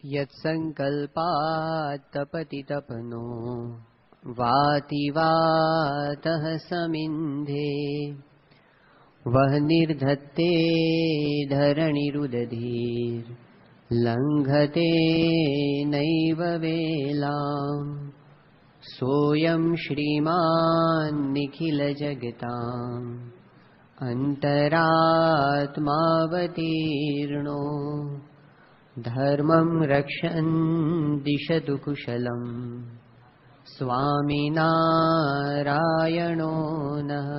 यत्सङ्कल्पात्तपतितपनो वाति वातः समिन्धे वह निर्धत्ते धरणिरुदधीर्लङ्घते नैव वेलाम् सोऽयं श्रीमान् निखिलजगताम् अन्तरात्मावतीर्णो धर्मं रक्षन् दिशतु कुशलम् स्वामिनारायणो नः।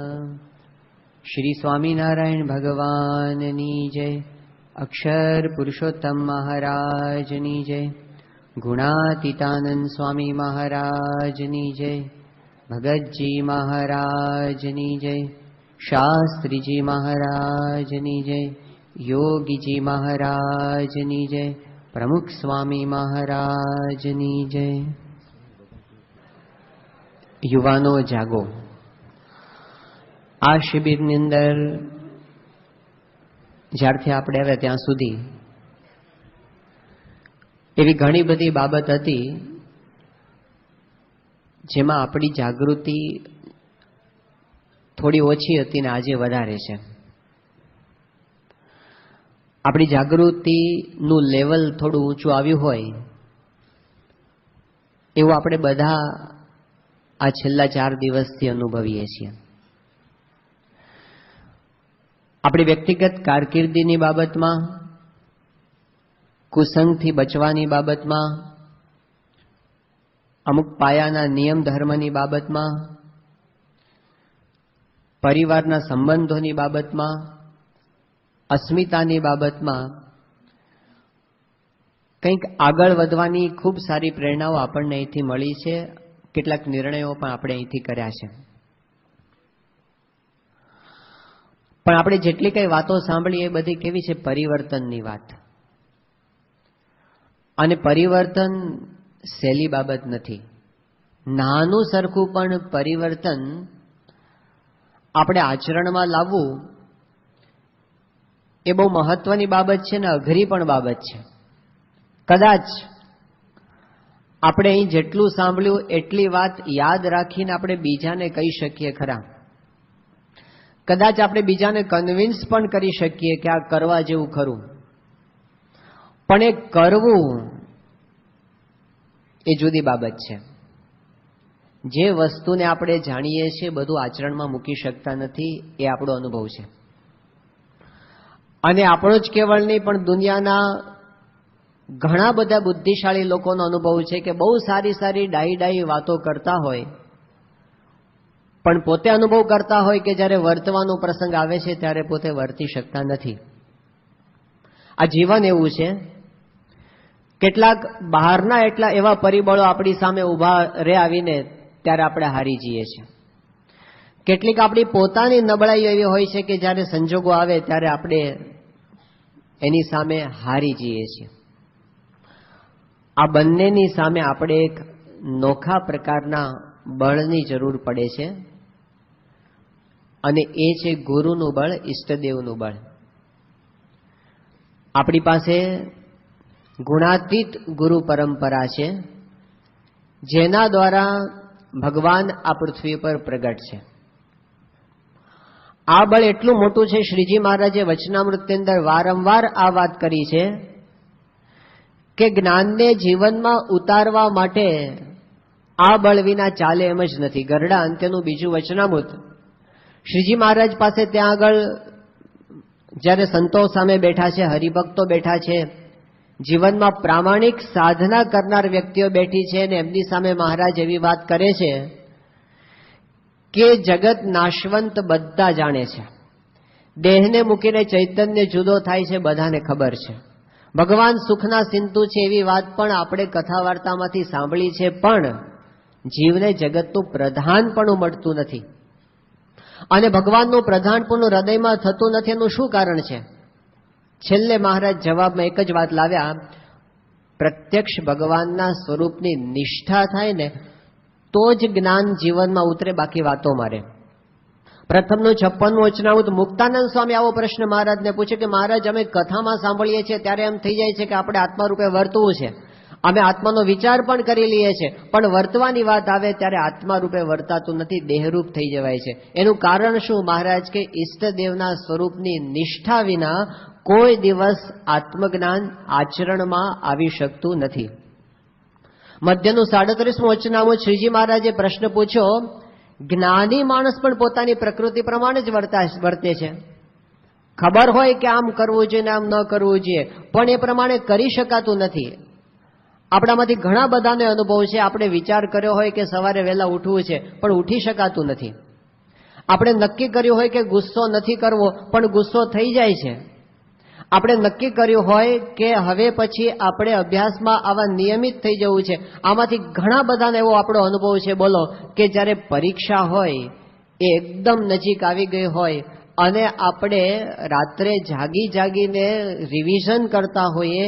श्री स्वामिनारायण भगवाननी जय। अक्षर पुरुषोत्तम महाराजनी जय। गुणातीतानंद स्वामी महाराजनी जय। भगतजी महाराजनी जय। शास्त्री जी महाराजनी जय। योगी जी महाराजनी जय। प्रमुख स्वामी महाराजनी जय। युवानो जागो। आ शिबिરની અંદર જ્યારથી આપણે આવ્યા ત્યાં સુધી એવી ઘણી બધી બાબત હતી જેમાં આપણી જાગૃતિ થોડી ઓછી હતી ને આજે વધારે છે. આપણી જાગૃતિનું લેવલ થોડું ઊંચું આવ્યું હોય એવું આપણે બધા આ છેલ્લા 4 દિવસથી અનુભવીએ છીએ. આપણી વ્યક્તિગત કારકિર્દીની બાબતમાં, કુસંગથી બચવાની બાબતમાં, અમુક પાયાના નિયમ ધર્મની બાબતમાં, પરિવારના સંબંધોની બાબતમાં, અસ્મિતાની બાબતમાં કંઈક આગળ વધવાની ખૂબ સારી પ્રેરણાઓ આપણને અહીંથી મળી છે. કેટલાક નિર્ણયો પણ આપણે અહીંથી કર્યા છે. પણ આપણે જેટલી કઈ વાતો સાંભળી એ બધી કેવી છે? પરિવર્તનની વાત. અને પરિવર્તન સહેલી બાબત નથી. નાનું સરખું પણ પરિવર્તન આપણે આચરણમાં લાવવું એ બહુ મહત્વની બાબત છે ને અઘરી પણ બાબત છે. કદાચ આપણે અહીં જેટલું સાંભળ્યું એટલી વાત યાદ રાખીને આપણે બીજાને કહી શકીએ ખરા. કદાચ આપણે બીજાને કન્વિન્સ પણ કરી શકીએ કે આ કરવા જેવું ખરું. પણ એ કરવું એ જુદી બાબત છે. જે વસ્તુને આપણે જાણીએ છીએ બધું આચરણમાં મૂકી શકતા નથી એ આપણો અનુભવ છે. અને આપણો જ કેવળ નહીં પણ દુનિયાના ઘણા બધા બુદ્ધિશાળી લોકોનો અનુભવ છે કે બહુ સારી સારી ડાઈ વાતો કરતા હોય પણ પોતે અનુભવ કરતા હોય કે જ્યારે વર્તવાનો પ્રસંગ આવે છે ત્યારે પોતે વર્તી શકતા નથી. આ જીવન એવું છે. કેટલાક બહારના એટલા એવા પરિબળો આપણી સામે ઊભા રે આવીને ત્યારે આપણે હારી જઈએ છીએ. કેટલીક આપણી પોતાની નબળાઈ એવી હોય છે કે જ્યારે સંજોગો આવે ત્યારે આપણે એની સામે હારી જઈએ છીએ. આ બંનેની સામે આપણે એક નોખા પ્રકારના બળની જરૂર પડે છે અને એ છે ગુરુનું બળ, ઈષ્ટદેવનું બળ. આપણી પાસે ગુણાતીત ગુરુ પરંપરા છે જેના દ્વારા ભગવાન આ પૃથ્વી પર પ્રગટ છે. આ બળ એટલું મોટું છે, શ્રીજી મહારાજે વચનામૃતની અંદર વારંવાર આ વાત કરી છે કે જ્ઞાનને જીવનમાં ઉતારવા માટે આ બળ વિના ચાલે એમ જ નથી. ગરડા અંત્યનું બીજું વચનામૃત શ્રીજી મહારાજ પાસે ત્યાં આગળ જ્યારે સંતો સામે બેઠા છે, હરિભક્તો બેઠા છે, જીવનમાં પ્રામાણિક સાધના કરનાર વ્યક્તિઓ બેઠી છે અને એમની સામે મહારાજ એવી વાત કરે છે કે જગત નાશવંત બધા જાણે છે. દેહને મૂકીને ચૈતન્ય જુદો થાય છે બધાને ખબર છે. ભગવાન સુખના સિંધુ છે એવી વાત પણ આપણે કથા વાર્તામાંથી સાંભળી છે, પણ જીવને જગતનું પ્રધાનપણું મળતું નથી. અને ભગવાનનું પ્રધાનપણું હૃદયમાં થતું નથી એનું શું કારણ છે? છેલ્લે મહારાજ જવાબમાં એક જ વાત લાવ્યા, પ્રત્યક્ષ ભગવાનના સ્વરૂપની નિષ્ઠા થાય ને તો જ જ્ઞાન જીવનમાં ઉતરે, બાકી વાતો મારે. પ્રથમનું 56મું વચનામૃત. મુક્તાનંદ સ્વામી આવો પ્રશ્ન મહારાજને પૂછે કે મહારાજ, અમે કથામાં સાંભળીએ છીએ ત્યારે એમ થઈ જાય છે કે આપણે આત્મા રૂપે વર્તવું છે, અમે આત્માનો વિચાર પણ કરી લઈએ છીએ, પણ વર્તવાની વાત આવે ત્યારે આત્મા રૂપે વર્તાતું નથી, દેહરૂપ થઈ જવાય છે. એનું કારણ શું મહારાજ? કે ઈષ્ટદેવના સ્વરૂપની નિષ્ઠા વિના કોઈ દિવસ આત્મજ્ઞાન આચરણમાં આવી શકતું નથી. મધ્યનું 37મું વચનામું શ્રીજી મહારાજે પ્રશ્ન પૂછ્યો, જ્ઞાની માણસ પણ પોતાની પ્રકૃતિ પ્રમાણે જ વર્તે છે. ખબર હોય કે આમ કરવું જોઈએ ને આમ ન કરવું જોઈએ, પણ એ પ્રમાણે કરી શકાતું નથી. આપણામાંથી ઘણા બધાને અનુભવ છે, આપણે વિચાર કર્યો હોય કે સવારે વહેલા ઉઠવું છે, પણ ઉઠી શકાતું નથી. આપણે નક્કી કર્યું હોય કે ગુસ્સો નથી કરવો, પણ ગુસ્સો થઈ જાય છે. આપણે નક્કી કર્યું હોય કે હવે પછી આપણે અભ્યાસમાં આવા નિયમિત થઈ જવું છે. આમાંથી ઘણા બધાને એવો આપણો અનુભવ છે બોલો કે જ્યારે પરીક્ષા હોય એ એકદમ નજીક આવી ગઈ હોય અને આપણે રાત્રે જાગીને રિવિઝન કરતા હોઈએ,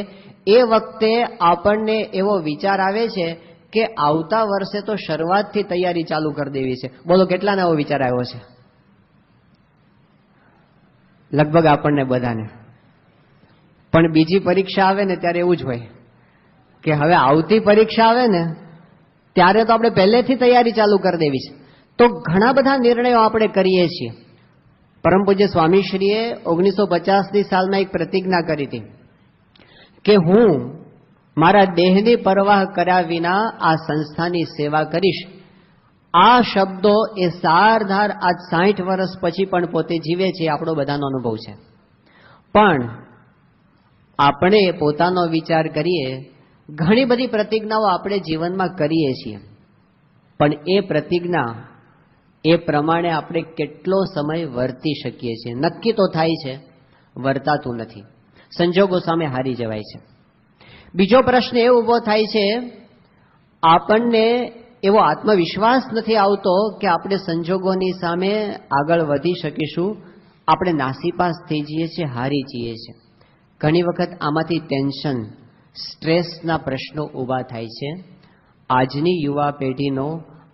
એ વખતે આપણને એવો વિચાર આવે છે કે આવતા વર્ષે તો શરૂઆતથી તૈયારી ચાલુ કરી દેવી છે. બોલો કેટલાને એવો વિચાર આવ્યો છે? લગભગ આપણને બધાને. પણ બીજી પરીક્ષા આવે ને ત્યારે એવું જ હોય કે હવે આવતી પરીક્ષા આવે ને ત્યારે તો આપણે પહેલેથી તૈયારી ચાલુ કરી દેવી છે. તો ઘણા બધા નિર્ણયો આપણે કરીએ છીએ. પરમ પૂજ્ય સ્વામીશ્રીએ 1950ની સાલમાં એક પ્રતિજ્ઞા કરી હતી કે હું મારા દેહની પરવાહ કર્યા વિના આ સંસ્થાની સેવા કરીશ. આ શબ્દો એ સારધાર આજ 60 વર્ષ પછી પણ પોતે જીવે છે, આપણો બધાનો અનુભવ છે. પણ આપણે પોતાનો વિચાર કરીએ, ઘણી બધી પ્રતિજ્ઞાઓ આપણે જીવનમાં કરીએ છીએ, પણ એ પ્રતિજ્ઞા એ પ્રમાણે આપણે કેટલો સમય વર્તી શકીએ છીએ? નક્કી તો થાય છે, વર્તાતું નથી. સંજોગો સામે હારી જવાય છે. બીજો પ્રશ્ન એ ઊભો થાય છે, આપણને એવો આત્મવિશ્વાસ નથી આવતો કે આપણે સંજોગોની સામે આગળ વધી શકીશું. આપણે નાસીપાસ થઈ જઈએ છીએ, હારી જઈએ છીએ. ઘણી વખત આમાંથી ટેન્શન, સ્ટ્રેસના પ્રશ્નો ઊભા થાય છે. આજની યુવા પેઢીનો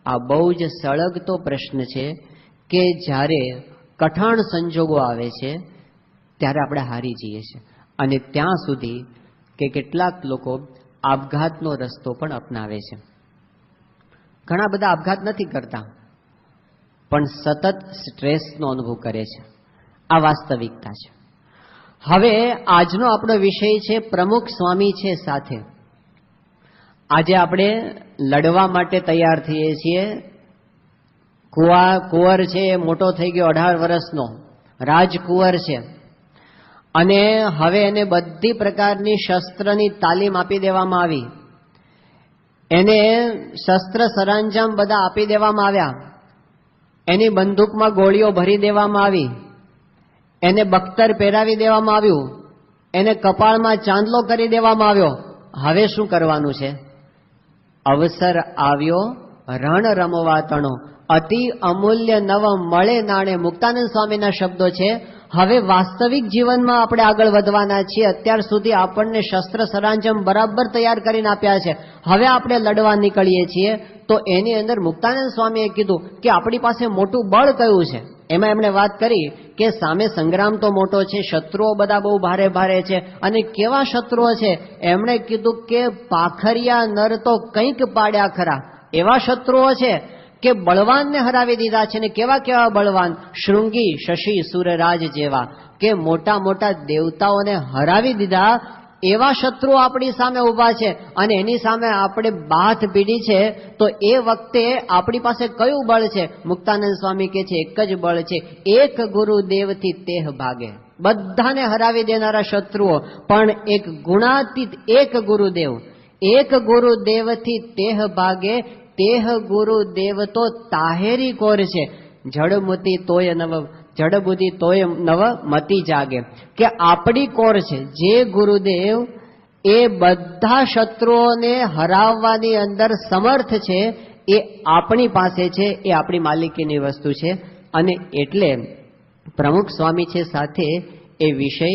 આ બહુ જ સળગતો પ્રશ્ન છે કે જ્યારે કઠણ સંજોગો આવે છે ત્યારે આપણે હારી જઈએ છીએ. અને ત્યાં સુધી કે કેટલાક લોકો આપઘાતનો રસ્તો પણ અપનાવે છે. ઘણા બધા આપઘાત નથી કરતા, પણ સતત સ્ટ્રેસનો અનુભવ કરે છે. આ વાસ્તવિકતા છે. હવે આજનો આપણો વિષય છે પ્રમુખ સ્વામી છે સાથે. આજે આપણે લડવા માટે તૈયાર થઈએ છીએ. કુંવર છે, મોટો થઈ ગયો, 18 વર્ષનો રાજકુંવર છે, અને હવે એને બધી પ્રકારની શસ્ત્રની તાલીમ આપી દેવામાં આવી. એને શસ્ત્ર સરંજામ બધા આપી દેવામાં આવ્યા. એની બંદૂકમાં ગોળીઓ ભરી દેવામાં આવી. એને બખ્તર પહેરાવી દેવામાં આવ્યું. એને કપાળમાં ચાંદલો કરી દેવામાં આવ્યો. હવે શું કરવાનું છે? અવસર આવ્યો રણ રમવા તણો, અતિ અમૂલ્ય નવ મળે નાણે. મુક્તાનંદ સ્વામીના શબ્દો છે. હવે વાસ્તવિક જીવનમાં આપણે આગળ વધવાના છીએ. અત્યાર સુધી આપણને શસ્ત્ર સરંજામ બરાબર તૈયાર કરીને આપ્યા છે. હવે આપણે લડવા નીકળીએ છીએ. તો એની અંદર મુક્તાનંદ સ્વામીએ કીધું કે આપણી પાસે મોટું બળ કયું છે. એમાં એમણે વાત કરી કે સામે સંગ્રામ તો મોટો છે, શત્રુઓ બધા બહુ ભારે ભારે છે. અને કેવા શત્રુઓ છે? એમણે કીધું કે પાખરિયા નર તો કંઈક પાડ્યા ખરા. એવા શત્રુઓ છે કે બળવાનને હરાવી દીધા છે. ને કેવા કેવા બળવાન? શૃંગી, શશી, સુરરાજ જેવા, કે મોટા મોટા દેવતાઓને હરાવી દીધા. એવા શત્રુઓ આપણી સામે ઊભા છે અને એની સામે આપણે બાથ પીડી છે. તો એ વખતે આપણી પાસે કયું બળ છે? મુક્તાનંદ સ્વામી કહે છે એક જ બળ છે, એક ગુરુદેવથી તેહ ભાગે. બધાને હરાવી દેનારા શત્રુઓ, પણ એક ગુણાતીત એક ગુરુદેવ. એક ગુરુદેવથી તેહ ભાગે. તેહ ગુરુદેવ તો તાહેરી કોર છે. જડમતી તોય નવ, જડબુદ્ધિ તોય નવ મતી જાગે. કે આપણી કોર છે જે ગુરુદેવ એ બધા શત્રુઓને હરાવવાની અંદર સમર્થ છે. એ આપણી પાસે છે, એ આપણી માલિકીની વસ્તુ છે. અને એટલે પ્રમુખ સ્વામી છે સાથે એ વિષય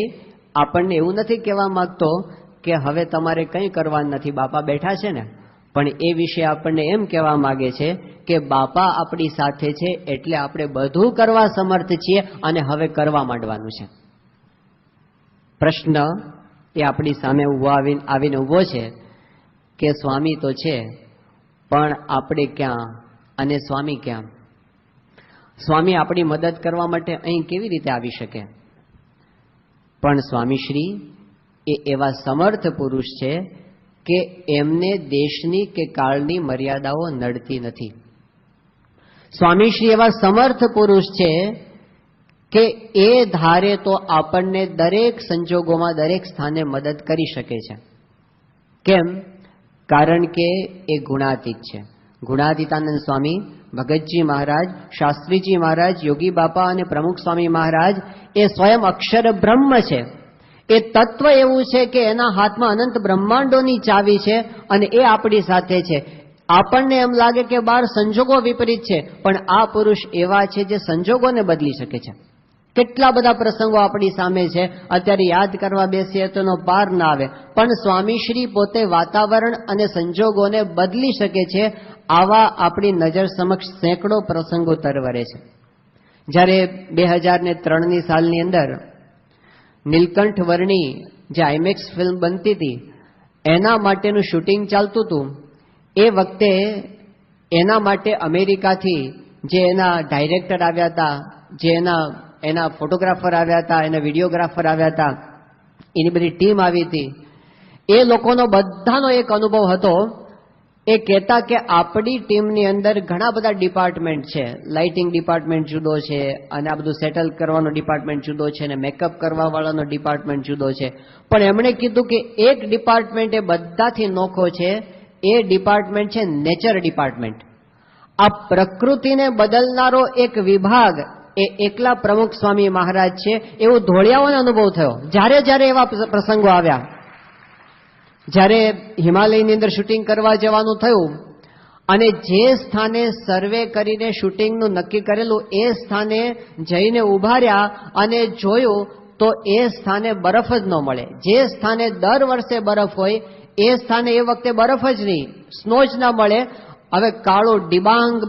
આપણને એવું નથી કહેવા માંગતો કે હવે તમારે કંઈ કરવાનું નથી, બાપા બેઠા છે ને, પણ એ વિશે આપણને એમ કહેવા માંગે છે કે બાપા આપણી સાથે છે એટલે આપણે બધું કરવા સમર્થ છીએ અને હવે કરવા માંડવાનું છે. પ્રશ્ન એ આપણી સામે આવીને ઉભો છે કે સ્વામી તો છે પણ આપણે ક્યાં અને સ્વામી ક્યાં? સ્વામી આપણી મદદ કરવા માટે અહીં કેવી રીતે આવી શકે? પણ સ્વામીશ્રી એ એવા સમર્થ પુરુષ છે કે એમને દેશની કે કાળની મર્યાદાઓ નડતી નથી. સ્વામીશ્રી એવા સમર્થ પુરુષ છે કે એ ધારે તો આપણને દરેક સંજોગોમાં દરેક સ્થાને મદદ કરી શકે છે. કેમ? કારણ કે એ ગુણાતીત છે. ગુણાતીતાનંદ સ્વામી, ભગતજી મહારાજ, શાસ્ત્રીજી મહારાજ, યોગી બાપા અને પ્રમુખ સ્વામી મહારાજ એ સ્વયં અક્ષર બ્રહ્મ છે. એ તત્વ એવું છે કે એના હાથમાં અનંત બ્રહ્માંડોની ચાવી છે અને એ આપણી સાથે છે. આપણને એમ લાગે કે બહાર સંજોગો વિપરીત છે, પણ આ પુરુષ એવા છે જે સંજોગોને બદલી શકે છે. કેટલા બધા પ્રસંગો આપણી સામે છે, અત્યારે યાદ કરવા બેસીએ તો એનો પાર ના આવે, પણ સ્વામીશ્રી પોતે વાતાવરણ અને સંજોગોને બદલી શકે છે. આવા આપણી નજર સમક્ષ સેંકડો પ્રસંગો તરવરે છે. જ્યારે 2003ની સાલની અંદર નીલકંઠ વર્ણી જે આઈમેક્સ ફિલ્મ બનતી હતી એના માટેનું શૂટિંગ ચાલતું હતું. એ વખતે એના માટે અમેરિકાથી જે એના ડાયરેક્ટર આવ્યા હતા, જે એના ફોટોગ્રાફર આવ્યા હતા, એના વિડીયોગ્રાફર આવ્યા હતા, એની બધી ટીમ આવી હતી. એ લોકોનો બધાનો એક અનુભવ હતો. એ કહેતા કે આપણી ટીમની અંદર ઘણા બધા ડિપાર્ટમેન્ટ છે. લાઇટિંગ ડિપાર્ટમેન્ટ જુદો છે અને આ બધું સેટલ કરવાનો ડિપાર્ટમેન્ટ જુદો છે અને મેકઅપ કરવાવાળાનો ડિપાર્ટમેન્ટ જુદો છે. પણ એમણે કીધું કે એક ડિપાર્ટમેન્ટ એ બધાથી નોખો છે. એ ડિપાર્ટમેન્ટ છે નેચર ડિપાર્ટમેન્ટ. આ પ્રકૃતિને બદલનારો એક વિભાગ એ એકલા પ્રમુખ સ્વામી મહારાજ છે. એવું ધોળિયાઓને અનુભવ થયો જ્યારે એવા પ્રસંગો આવ્યા. જ્યારે હિમાલયની અંદર શૂટિંગ કરવા જવાનું થયું અને જે સ્થાને સર્વે કરીને શૂટિંગનું નક્કી કરેલું એ સ્થાને જઈને ઉભા રહ્યા અને જોયું તો એ સ્થાને બરફ જ ન મળે. જે સ્થાને દર વર્ષે બરફ હોય એ સ્થાને એ વખતે બરફ જ નહીં, સ્નો જ ના મળે. હવે કાળો ડિબાંગ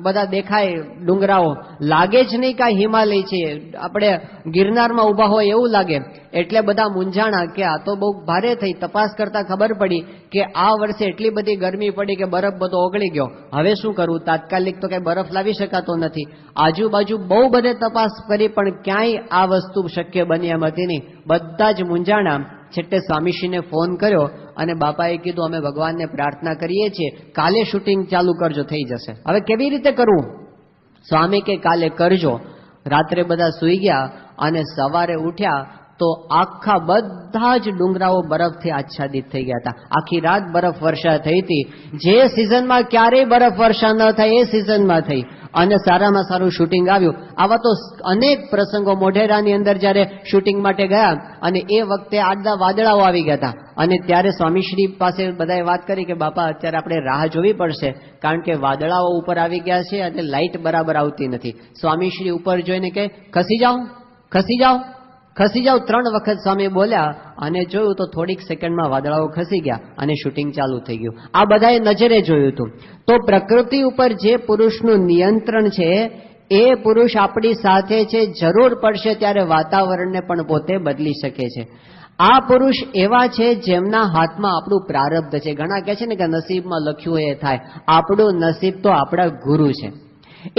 બધા દેખાય ડુંગરાઓ, લાગે જ નહીં કે હિમાલય છે, આપણે ગિરનારમાં ઊભા હોય એવું લાગે. એટલે બધા મૂંઝાણા કે આ તો બહુ ભારે થઈ. તપાસ કરતા ખબર પડી કે આ વર્ષે એટલી બધી ગરમી પડી કે બરફ બધો ઓગળી ગયો. હવે શું કરવું? તાત્કાલિક તો કઈ બરફ લાવી શકાતો નથી. આજુબાજુ બહુ બધે તપાસ કરી પણ ક્યાંય આ વસ્તુ શક્ય બની એમ હતી નહીં. બધા જ મૂંઝાણા. છેલ્લે સ્વામીશ્રીને ફોન કર્યો અને બાપાએ કીધું અમે ભગવાનને પ્રાર્થના કરીએ છીએ કાલે શૂટિંગ ચાલુ કરજો, થઈ જશે. હવે કેવી રીતે કરવું? સ્વામી કે કાલે કરજો. રાત્રે બધા સૂઈ ગયા અને સવારે ઉઠ્યા તો આખા બધા જ ડુંગરાઓ બરફથી આચ્છાદિત થઈ ગયા હતા. આખી રાત બરફ વર્ષા થઈ હતી. જે સિઝનમાં ક્યારેય બરફ વર્ષા ન થાય એ સિઝનમાં થઈ અને સારામાં સારું શૂટિંગ આવ્યું. આવા તો અનેક પ્રસંગો. મોઢેરાની અંદર જ્યારે શૂટિંગ માટે ગયા અને એ વખતે આટલા વાદળાઓ આવી ગયા હતા અને ત્યારે સ્વામીશ્રી પાસે બધાએ વાત કરી કે બાપા અત્યારે આપણે રાહ જોવી પડશે કારણ કે વાદળાઓ ઉપર આવી ગયા છે અને લાઇટ બરાબર આવતી નથી. સ્વામીશ્રી ઉપર જોઈને કે ખસી જાઓ, ખસી જાઓ, ખસી જાઓ. 3 વખત સ્વામી બોલ્યા અને જોયું તો થોડીક સેકન્ડમાં વાદળાઓ ખસી ગયા અને શૂટિંગ ચાલુ થઈ ગયું. આ બધાએ નજરે જોયું હતું. તો પ્રકૃતિ ઉપર જે પુરુષનું નિયંત્રણ છે એ પુરુષ આપણી સાથે છે. જરૂર પડશે ત્યારે વાતાવરણને પણ પોતે બદલી શકે છે. આ પુરુષ એવા છે જેમના હાથમાં આપણું પ્રારબ્ધ છે. ઘણા કહે છે ને કે નસીબમાં લખ્યું એ થાય. આપણું નસીબ તો આપણા ગુરુ છે.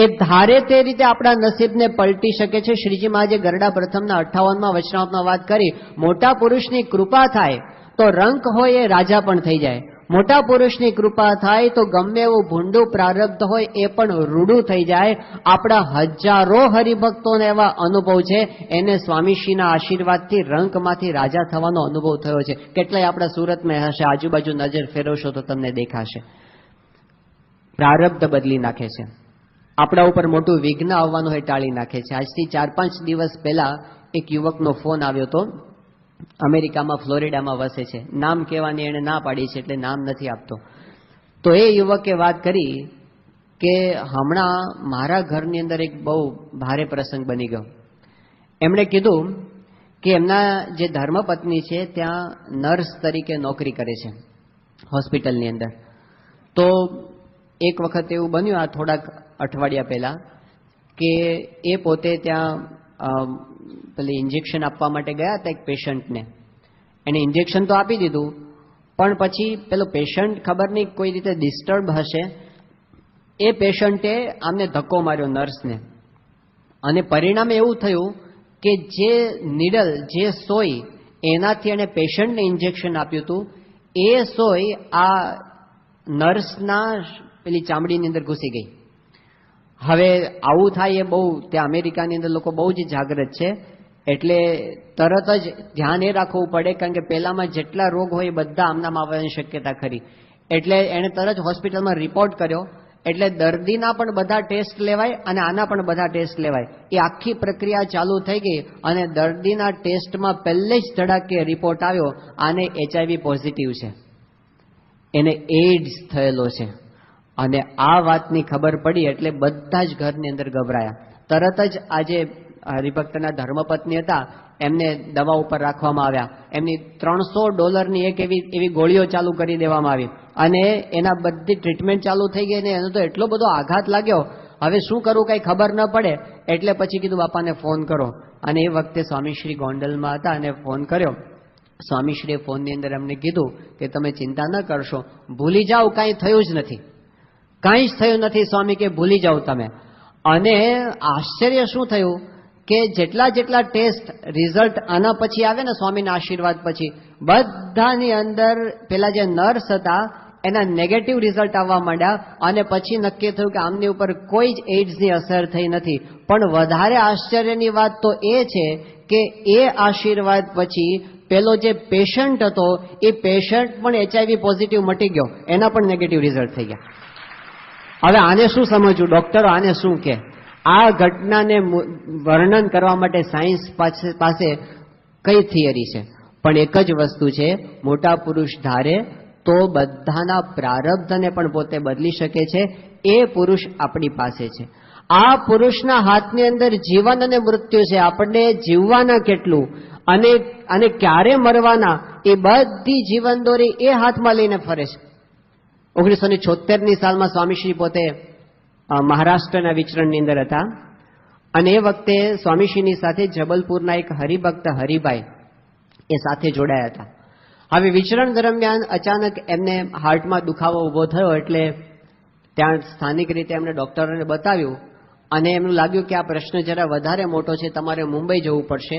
એ ધારે તે રીતે આપણા નસીબને પલટી શકે છે. શ્રીજી મહારાજે ગરડા પ્રથમના 58માં વચનામૃતમાં વાત કરી. મોટા પુરુષની કૃપા થાય તો રંક હોય એ રાજા પણ થઈ જાય. મોટા પુરુષની કૃપા થાય તો ગમે એવું ભૂંડું પ્રારબ્ધ હોય એ પણ રૂડું થઈ જાય. આપણા હજારો હરિભક્તોને એવા અનુભવ છે. એને સ્વામીશ્રીના આશીર્વાદથી રંકમાંથી રાજા થવાનો અનુભવ થયો છે. કેટલાય આપણા સુરતમાં હશે, આજુબાજુ નજર ફેરવશો તો તમને દેખાશે. પ્રારબ્ધ બદલી નાખે છે. આપણા ઉપર મોટું વિઘ્ન આવવાનું હોય ટાળી નાખે છે. આજથી 4-5 દિવસ પહેલા એક યુવકનો ફોન આવ્યો હતો. અમેરિકામાં ફ્લોરિડામાં વસે છે. નામ કહેવાની એણે ના પાડી છે એટલે નામ નથી આપતો. તો એ યુવકે વાત કરી કે હમણાં મારા ઘરની અંદર એક બહુ ભારે પ્રસંગ બની ગયો. એમણે કીધું કે એમના જે ધર્મપત્ની છે ત્યાં નર્સ તરીકે નોકરી કરે છે હોસ્પિટલની અંદર. તો એક વખત એવું બન્યું, આ થોડાક અઠવાડિયા પહેલા, કે એ પોતે ત્યાં પેલી ઇન્જેક્શન આપવા માટે ગયા હતા એક પેશન્ટને. એને ઇન્જેક્શન તો આપી દીધું, પણ પછી પેલો પેશન્ટ ખબર નહીં કોઈ રીતે ડિસ્ટર્બ હશે, એ પેશન્ટે આમને ધક્કો માર્યો નર્સને, અને પરિણામે એવું થયું કે જે નીડલ, જે સોય એનાથી એને પેશન્ટને ઇન્જેક્શન આપ્યું હતું, એ સોય આ નર્સના પેલી ચામડીની અંદર ઘૂસી ગઈ. હવે આવું થાય એ બહુ, ત્યાં અમેરિકાની અંદર લોકો બહુ જ જાગૃત છે, એટલે તરત જ ધ્યાન એ રાખવું પડે, કારણ કે પહેલામાં જેટલા રોગ હોય એ બધા આમનામાં આવવાની શક્યતા ખરી. એટલે એણે તરત હોસ્પિટલમાં રિપોર્ટ કર્યો. એટલે દર્દીના પણ બધા ટેસ્ટ લેવાય અને આના પણ બધા ટેસ્ટ લેવાય, એ આખી પ્રક્રિયા ચાલુ થઈ ગઈ. અને દર્દીના ટેસ્ટમાં પહેલે જ ધડાકે રિપોર્ટ આવ્યો, આને HIV પોઝિટિવ છે, એને એઇડ્સ થયેલો છે. અને આ વાતની ખબર પડી એટલે બધા જ ઘરની અંદર ગભરાયા. તરત જ આજે હરિભક્તના ધર્મપત્ની હતા, એમને દવા ઉપર રાખવામાં આવ્યા. એમની $300 એક એવી ગોળીઓ ચાલુ કરી દેવામાં આવી, અને એના બધી ટ્રીટમેન્ટ ચાલુ થઈ ગઈ. ને એનો તો એટલો બધો આઘાત લાગ્યો, હવે શું કરવું કઈ ખબર ન પડે. એટલે પછી કીધું બાપાને ફોન કરો, અને એ વખતે સ્વામીશ્રી ગોંડલમાં હતા અને ફોન કર્યો. સ્વામીશ્રીએ ફોનની અંદર એમને કીધું કે તમે ચિંતા ન કરશો, ભૂલી જાઓ, કાંઈ થયું જ નથી, કાંઈ જ થયું નથી સ્વામી, કે ભૂલી જાઓ તમે. અને આશ્ચર્ય શું થયું કે જેટલા ટેસ્ટ રિઝલ્ટ આના પછી આવે ને સ્વામીના આશીર્વાદ પછી, બધાની અંદર પેલા જે નર્સ હતા એના નેગેટિવ રિઝલ્ટ આવવા માંડ્યા. અને પછી નક્કી થયું કે આમની ઉપર કોઈ જ એઇડ્સની અસર થઈ નથી. પણ વધારે આશ્ચર્યની વાત તો એ છે કે એ આશીર્વાદ પછી પેલો જે પેશન્ટ હતો એ પેશન્ટ પણ HIV પોઝિટિવ મટી ગયો, એના પણ નેગેટિવ રિઝલ્ટ થઈ ગયા. હવે આને શું સમજવું, ડોક્ટરો આને શું કે? આ ઘટનાને વર્ણન કરવા માટે સાયન્સ પાસે કઈ થિયરી છે? પણ એક જ વસ્તુ છે, મોટા પુરુષ ધારે તો બધાના પ્રારબ્ધને પણ પોતે બદલી શકે છે. એ પુરુષ આપણી પાસે છે. આ પુરુષના હાથની અંદર જીવન અને મૃત્યુ છે. આપણને જીવવાના કેટલું અને ક્યારે મરવાના, એ બધી જીવનદોરી એ હાથમાં લઈને ફરે છે. 1976ની સાલમાં સ્વામીશ્રી પોતે મહારાષ્ટ્રના વિચરણની અંદર હતા, અને એ વખતે સ્વામીશ્રીની સાથે જબલપુરના એક હરિભક્ત હરિભાઈ એ સાથે જોડાયા હતા. હવે વિચરણ દરમિયાન અચાનક એમને હાર્ટમાં દુખાવો ઊભો થયો, એટલે ત્યાં સ્થાનિક રીતે એમને ડોક્ટરોને બતાવ્યું, અને એમનું લાગ્યું કે આ પ્રશ્ન જરા વધારે મોટો છે, તમારે મુંબઈ જવું પડશે.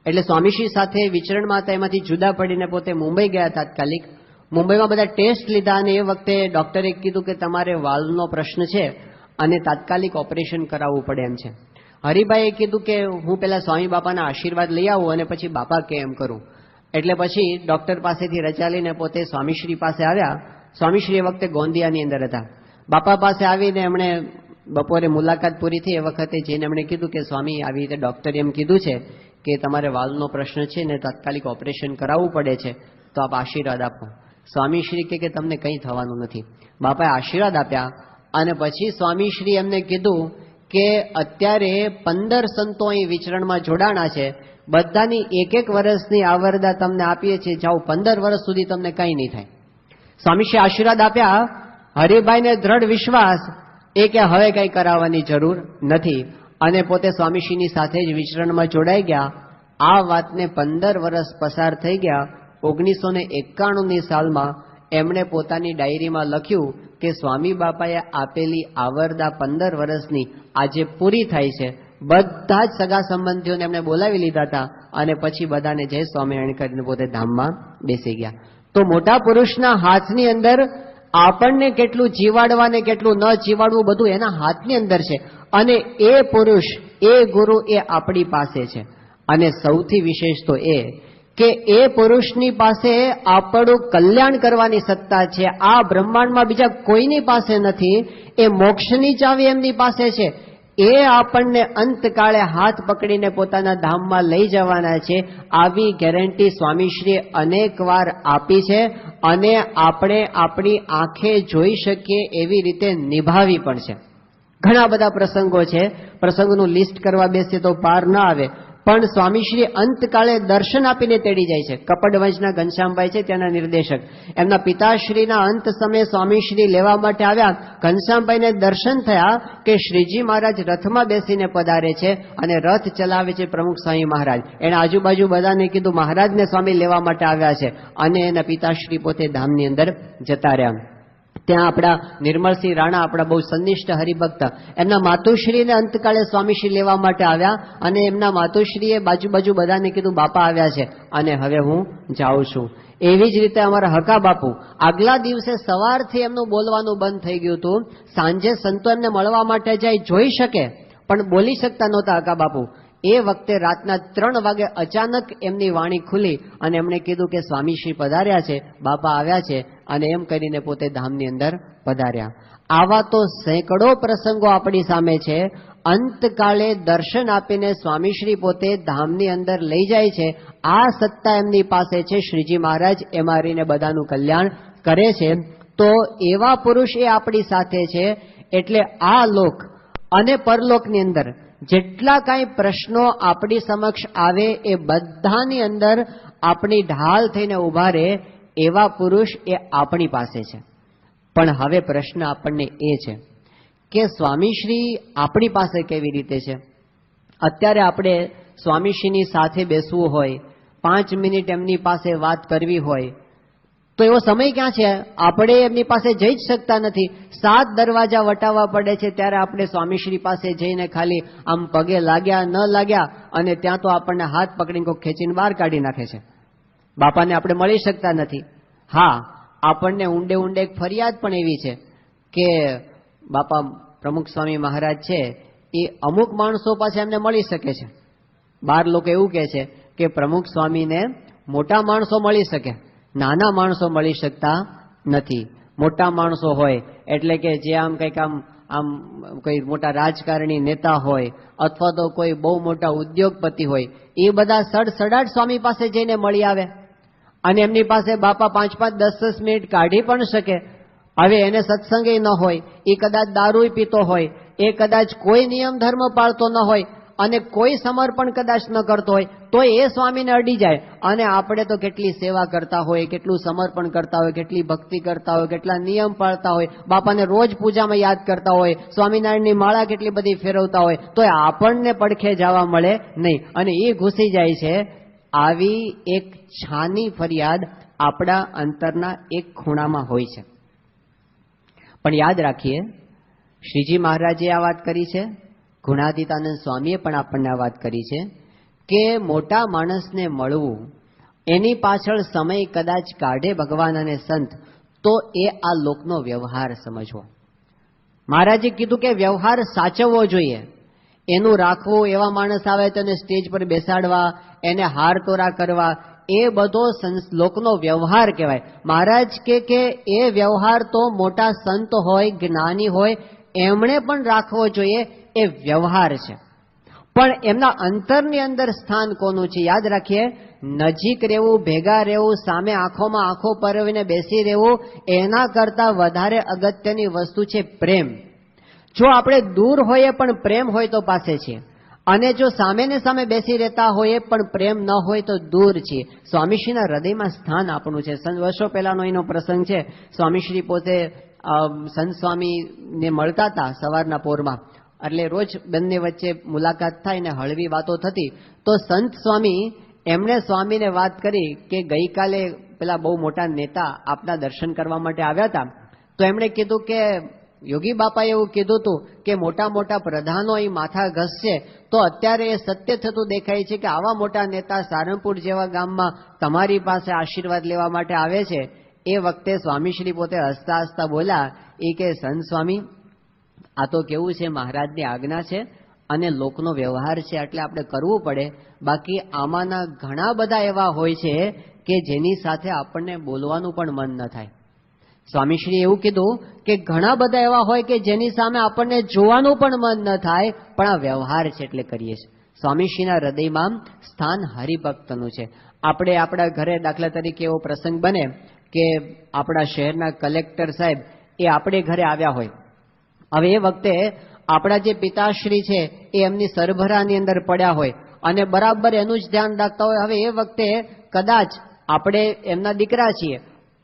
એટલે સ્વામીશ્રી સાથે વિચરણમાં હતા, એમાંથી જુદા પડીને પોતે મુંબઈ ગયા તાત્કાલિક. મુંબઈમાં બધા ટેસ્ટ લીધા, અને એ વખતે ડોક્ટરે કીધું કે તમારે વાલ્વનો પ્રશ્ન છે અને તાત્કાલિક ઓપરેશન કરાવવું પડે એમ છે. હરિભાઈએ કીધું કે હું પેલા સ્વામી બાપાના આશીર્વાદ લઈ આવું અને પછી બાપા કે એમ કરું. એટલે પછી ડોક્ટર પાસેથી રજા લઈને પોતે સ્વામીશ્રી પાસે આવ્યા. સ્વામીશ્રી એ વખતે ગોંદિયાની અંદર હતા. બાપા પાસે આવીને એમણે બપોરે મુલાકાત પૂરી થઈ એ વખતે જઈને એમણે કીધું કે સ્વામી, આવી રીતે ડોક્ટરે એમ કીધું છે કે તમારે વાલ્વનો પ્રશ્ન છે ને તાત્કાલિક ઓપરેશન કરાવવું પડે છે, તો આપ આશીર્વાદ આપો. સ્વામીશ્રી કે તમને કંઈ થવાનું નથી. બાપાએ આશીર્વાદ આપ્યા, અને પછી સ્વામીશ્રી એમને કીધું કે અત્યારે 15 સંતો અહીં વિચરણમાં જોડાણા છે, બધાની 1-1 વર્ષની આવરદા તમને આપીએ છીએ, જાઓ 15 વર્ષ સુધી તમને કંઈ નહીં થાય. સ્વામીશ્રી આશીર્વાદ આપ્યા. હરિભાઈને દ્રઢ વિશ્વાસ એ કે હવે કંઈ કરાવવાની જરૂર નથી, અને પોતે સ્વામીશ્રીની સાથે જ વિચરણમાં જોડાઈ ગયા. આ વાતને 15 વર્ષ પસાર થઈ ગયા. 1991ની સાલમાં એમણે પોતાની ડાયરીમાં લખ્યું કે સ્વામી બાપાએ આપેલી આવરદા 15 વર્ષની આજે પૂરી થાય છે. બધા જ સગા સંબંધીઓને એમણે બોલાવી લીધા હતા, અને પછી બધાને જય સ્વામિનારાયણ કરીને પોતે ધામમાં બેસી ગયા. તો મોટા પુરુષના હાથની અંદર આપણને કેટલું જીવાડવા ને કેટલું ન જીવાડવું, બધું એના હાથની અંદર છે. અને એ પુરુષ, એ ગુરુ, એ આપણી પાસે છે. અને સૌથી વિશેષ તો એ કે એ પુરુષની પાસે આપણું કલ્યાણ કરવાની સત્તા છે. આ બ્રહ્માંડમાં બીજા કોઈની પાસે નથી. એ મોક્ષની ચાવી એમની પાસે છે. એ આપણને અંતકાળે હાથ પકડીને પોતાના ધામમાં લઈ જવાના છે. આવી ગેરંટી સ્વામીશ્રીએ અનેક વાર આપી છે, અને આપણે આપણી આંખે જોઈ શકીએ એવી રીતે નિભાવી પણ છે. ઘણા બધા પ્રસંગો છે, પ્રસંગોનું લિસ્ટ કરવા બેસીએ તો પાર ન આવે. પણ સ્વામીશ્રી અંતકાળે દર્શન આપીને તેડી જાય છે. કપડવંશના ઘનશ્યામભાઈ છે ત્યાંના નિર્દેશક, એમના પિતાશ્રીના અંત સમયે સ્વામીશ્રી લેવા માટે આવ્યા. ઘનશ્યામભાઈને દર્શન થયા કે શ્રીજી મહારાજ રથમાં બેસીને પધારે છે અને રથ ચલાવે છે પ્રમુખ સ્વામી મહારાજ. એણે આજુબાજુ બધાને કીધું મહારાજને સ્વામી લેવા માટે આવ્યા છે, અને એના પિતાશ્રી પોતે ધામની અંદર જતા રહ્યા. ત્યાં આપણા નિર્મળસિંહ રાણા, આપણા બહુ સંનિષ્ઠ હરિભક્ત, એમના માતુશ્રીને અંતકાળે સ્વામીશ્રી લેવા માટે આવ્યા, અને એમના માતુશ્રીએ બાજુ બધાને કીધું બાપા આવ્યા છે અને હવે હું જાઉં છું. એવી જ રીતે અમારા હકા બાપુ આગલા દિવસે સવારથી એમનું બોલવાનું બંધ થઈ ગયું હતું. સાંજે સંતો એમને મળવા માટે જાય, જોઈ શકે પણ બોલી શકતા નહોતા હકા બાપુ. એ વખતે રાતના 3 વાગે અચાનક એમની વાણી ખુલી અને એમણે કીધું કે સ્વામીશ્રી પધાર્યા છે, બાપા આવ્યા છે, અને એમ કરીને પોતે ધામની અંદર પધાર્યા. આવા તો સેંકડો પ્રસંગો આપણી સામે છે. અંતકાળે દર્શન આપીને સ્વામીશ્રી પોતે ધામની અંદર લઈ જાય છે. આ સત્તા એમની પાસે છે. શ્રીજી મહારાજ એમાં રહીને બધાનું કલ્યાણ કરે છે. તો એવા પુરુષ એ આપણી સાથે છે. એટલે આ લોક અને પરલોકની અંદર જેટલા કાંઈ પ્રશ્નો આપણી સમક્ષ આવે એ બધાની અંદર આપણી ઢાલ થઈને ઉભા રહે એવા પુરુષ એ આપણી પાસે છે. પણ હવે પ્રશ્ન આપણને એ છે કે સ્વામીશ્રી આપણી પાસે કેવી રીતે છે? અત્યારે આપણે સ્વામીશ્રીની સાથે બેસવું હોય, 5 મિનિટ એમની પાસે વાત કરવી હોય, તો એવો સમય ક્યાં છે? આપણે એમની પાસે જઈ જ શકતા નથી. 7 દરવાજા વટાવવા પડે છે. ત્યારે આપણે સ્વામીશ્રી પાસે જઈને ખાલી આમ પગે લાગ્યા ન લાગ્યા, અને ત્યાં તો આપણને હાથ પકડીને કોઈ ખેંચીને બહાર કાઢી નાખે છે. બાપાને આપણે મળી શકતા નથી. હા, આપણને ઊંડે ઊંડે એક ફરિયાદ પણ એવી છે કે બાપા પ્રમુખ સ્વામી મહારાજ છે એ અમુક માણસો પાસે એમને મળી શકે છે. 12 લોકો એવું કહે છે કે પ્રમુખ સ્વામીને મોટા માણસો મળી શકે, નાના માણસો મળી શકતા નથી. મોટા માણસો હોય એટલે કે જે આમ કંઈક આમ કોઈ મોટા રાજકારણી નેતા હોય, અથવા તો કોઈ બહુ મોટા ઉદ્યોગપતિ હોય, એ બધા સડસડાટ સ્વામી પાસે જઈને મળી આવે, અને એમની પાસે બાપા 5-5, 10-10 મિનિટ કાઢી પણ શકે. હવે એને સત્સંગે ન હોય, એ કદાચ દારૂ પીતો હોય, એ કદાચ કોઈ નિયમ ધર્મ પાળતો ન હોય, અને કોઈ સમર્પણ કદાચ ન કરતો હોય, તો એ સ્વામીને અડી જાય. અને આપણે તો કેટલી સેવા કરતા હોય, કેટલું સમર્પણ કરતા હોય, કેટલી ભક્તિ કરતા હોય, કેટલા નિયમ પાળતા હોય, બાપાને રોજ પૂજામાં યાદ કરતા હોય, સ્વામિનારાયણની માળા કેટલી બધી ફેરવતા હોય, તો આપણને પડખે જવા મળે નહીં, અને એ ઘૂસી જાય છે. આવી એક છાની ફરિયાદ આપણા અંતરના એક ખૂણામાં હોય છે. પણ યાદ રાખીએ, શ્રીજી મહારાજે આ વાત કરી છે, ગુણાતીતાનંદ સ્વામીએ પણ આપણને આ વાત કરી છે કે મોટા માણસને મળવું, એની પાછળ સમય કદાચ કાઢે ભગવાન અને સંત, તો એ આ લોકનો વ્યવહાર સમજવો. મહારાજે કીધું કે વ્યવહાર સાચવવો જોઈએ, એનું રાખવું. એવા માણસ આવે તો એને સ્ટેજ પર બેસાડવા, એને હાર તોરા કરવા, એ બધો લોકનો વ્યવહાર કહેવાય. મહારાજ કે એ વ્યવહાર તો મોટા સંત હોય, જ્ઞાની હોય, એમણે પણ રાખવો જોઈએ. એ વ્યવહાર છે, પણ એમના અંતરની અંદર સ્થાન કોનું છે? યાદ રાખીએ, નજીક રહેવું, ભેગા રહેવું, સામે આંખોમાં આંખો પરવીને બેસી રહેવું, એના કરતા વધારે અગત્યની વસ્તુ છે પ્રેમ. જો આપણે દૂર હોઈએ પણ પ્રેમ હોય તો પાસે છીએ, અને જો સામે ને સામે બેસી રહેતા હોઈએ પણ પ્રેમ ન હોય તો દૂર છીએ. સ્વામીશ્રીના હૃદયમાં સ્થાન આપણું છે. વર્ષો પહેલાનો એનો પ્રસંગ છે. સ્વામીશ્રી પોતે સંત સ્વામીને મળતા હતા સવારના પોરમાં, એટલે રોજ બંને વચ્ચે મુલાકાત થાય ને હળવી વાતો થતી. તો સંત સ્વામી એમણે સ્વામીને વાત કરી કે ગઈકાલે પેલા બહુ મોટા નેતા આપના દર્શન કરવા માટે આવ્યા હતા, તો એમણે કીધું કે યોગી બાપાએ એવું કીધું હતું કે મોટા મોટા પ્રધાનો એ માથા ઘસશે, તો અત્યારે એ સત્ય થતું દેખાય છે કે આવા મોટા નેતા સારંગપુર જેવા ગામમાં તમારી પાસે આશીર્વાદ લેવા માટે આવે છે. એ વખતે સ્વામીશ્રી પોતે હસતા હસતા બોલ્યા, એ કે સંત સ્વામી, આ તો કેવું છે, મહારાજની આજ્ઞા છે અને લોકનો વ્યવહાર છે, એટલે આપણે કરવું પડે. બાકી આમાંના ઘણા બધા એવા હોય છે કે જેની સાથે આપણને બોલવાનું પણ મન ન થાય. સ્વામીશ્રીએ એવું કીધું કે ઘણા બધા એવા હોય કે જેની સામે આપણને જોવાનું પણ મન ન થાય, પણ આ વ્યવહાર છે એટલે કરીએ છીએ. સ્વામીશ્રીના હૃદયમાં સ્થાન હરિભક્તનું છે. આપણે આપણા ઘરે દાખલા તરીકે એવો પ્રસંગ બને કે આપણા શહેરના કલેક્ટર સાહેબ એ આપણે ઘરે આવ્યા હોય. હવે એ વખતે આપણા જે પિતાશ્રી છે એ એમની સરભરાની અંદર પડ્યા હોય, અને બરાબર એનું જ ધ્યાન રાખતા હોય. હવે એ વખતે કદાચ આપણે એમના દીકરા છીએ,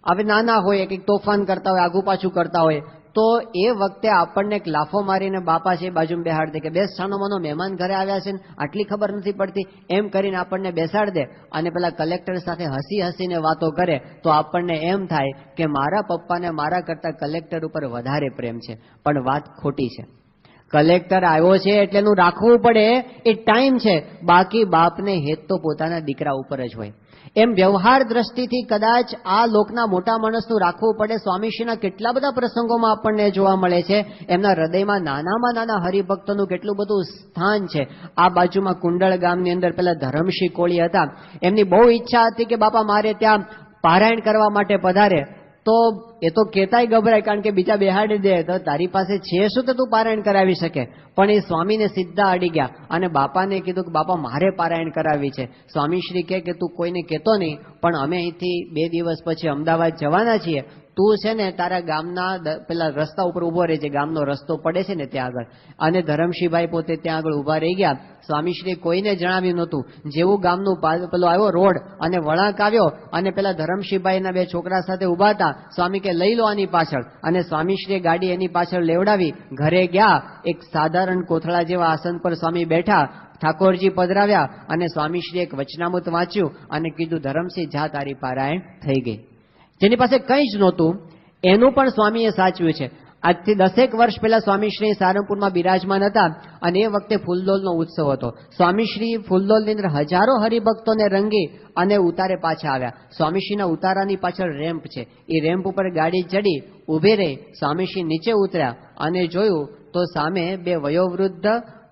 હવે નાના હોય, કંઈક તોફાન કરતા હોય, આગુ પાછું કરતા હોય, તો એ વખતે આપણને એક લાફો મારીને બાપા છે બાજુમાં બેહાડ દે કે બેસ છાનોમાનો મહેમાન ઘરે આવ્યા છે ને આટલી ખબર નથી પડતી, એમ કરીને આપણને બેસાડ દે અને પેલા કલેક્ટર સાથે હસી હસીને વાતો કરે, તો આપણને એમ થાય કે મારા પપ્પાને મારા કરતા કલેક્ટર ઉપર વધારે પ્રેમ છે. પણ વાત ખોટી છે. કલેક્ટર આવ્યો છે એટલે એનું રાખવું પડે, એ ટાઈમ છે. બાકી બાપને હેત તો પોતાના દીકરા ઉપર જ હોય. એમ વ્યવહાર દ્રષ્ટિથી કદાચ આ લોકના મોટા માણસનું રાખવું પડે. સ્વામીશ્રીના કેટલા બધા પ્રસંગોમાં આપણને જોવા મળે છે, એમના હૃદયમાં નાનામાં નાના હરિભક્તોનું કેટલું બધું સ્થાન છે. આ બાજુમાં કુંડળ ગામની અંદર પેલા ધરમસિંહ કોળી હતા, એમની બહુ ઈચ્છા હતી કે બાપા મારે ત્યાં પારાયણ કરવા માટે પધારે. તો એ તો કહેતાય ગભરાય, કારણ કે બીજા બેહાડી દે તો તારી પાસે છે શું તો તું પારાયણ કરાવી શકે. પણ એ સ્વામીને સીધા અડી ગયા અને બાપાને કીધું કે બાપા મારે પારાયણ કરાવી છે. સ્વામીશ્રી કહે કે તું કોઈને કહેતો નહીં, પણ અમે અહીંથી 2 દિવસ પછી અમદાવાદ જવાના છીએ, તું છે ને તારા ગામના પેલા રસ્તા ઉપર ઉભો રહેજે, ગામનો રસ્તો પડે છે ને ત્યાં આગળ. અને ધરમસિંહભાઈ પોતે ત્યાં આગળ ઉભા રહી ગયા. સ્વામીશ્રીએ કોઈને જણાવ્યું નહોતું. જેવું ગામનું પેલો આવ્યો રોડ અને વળાંક આવ્યો અને પેલા ધરમસિંહભાઈના 2 છોકરા સાથે ઉભા હતા. સ્વામી કે લઈ લો આની પાછળ, અને સ્વામીશ્રીએ ગાડી એની પાછળ લેવડાવી ઘરે ગયા. એક સાધારણ કોથળા જેવા આસન પર સ્વામી બેઠા, ઠાકોરજી પધરાવ્યા અને સ્વામીશ્રીએ એક વચનામૃત વાંચ્યું અને કીધું ધરમસિંહ જા તારી પારાયણ થઈ ગઈ. જેની પાસે કંઈ જ નહોતું એનું પણ સ્વામીએ સાચવ્યું છે. આજથી 10 વર્ષ પહેલા સ્વામીશ્રી સારંગપુરમાં બિરાજમાન હતા અને એ વખતે ફૂલદોલનો ઉત્સવ હતો. સ્વામીશ્રી ફૂલદોલની અંદર હજારો હરિભક્તોને રંગી અને ઉતારે પાછા આવ્યા. સ્વામીશ્રીના ઉતારાની પાછળ રેમ્પ છે, એ રેમ્પ ઉપર ગાડી ચડી ઊભી રહી. સ્વામીશ્રી નીચે ઉતર્યા અને જોયું તો સામે 2 વયોવૃદ્ધ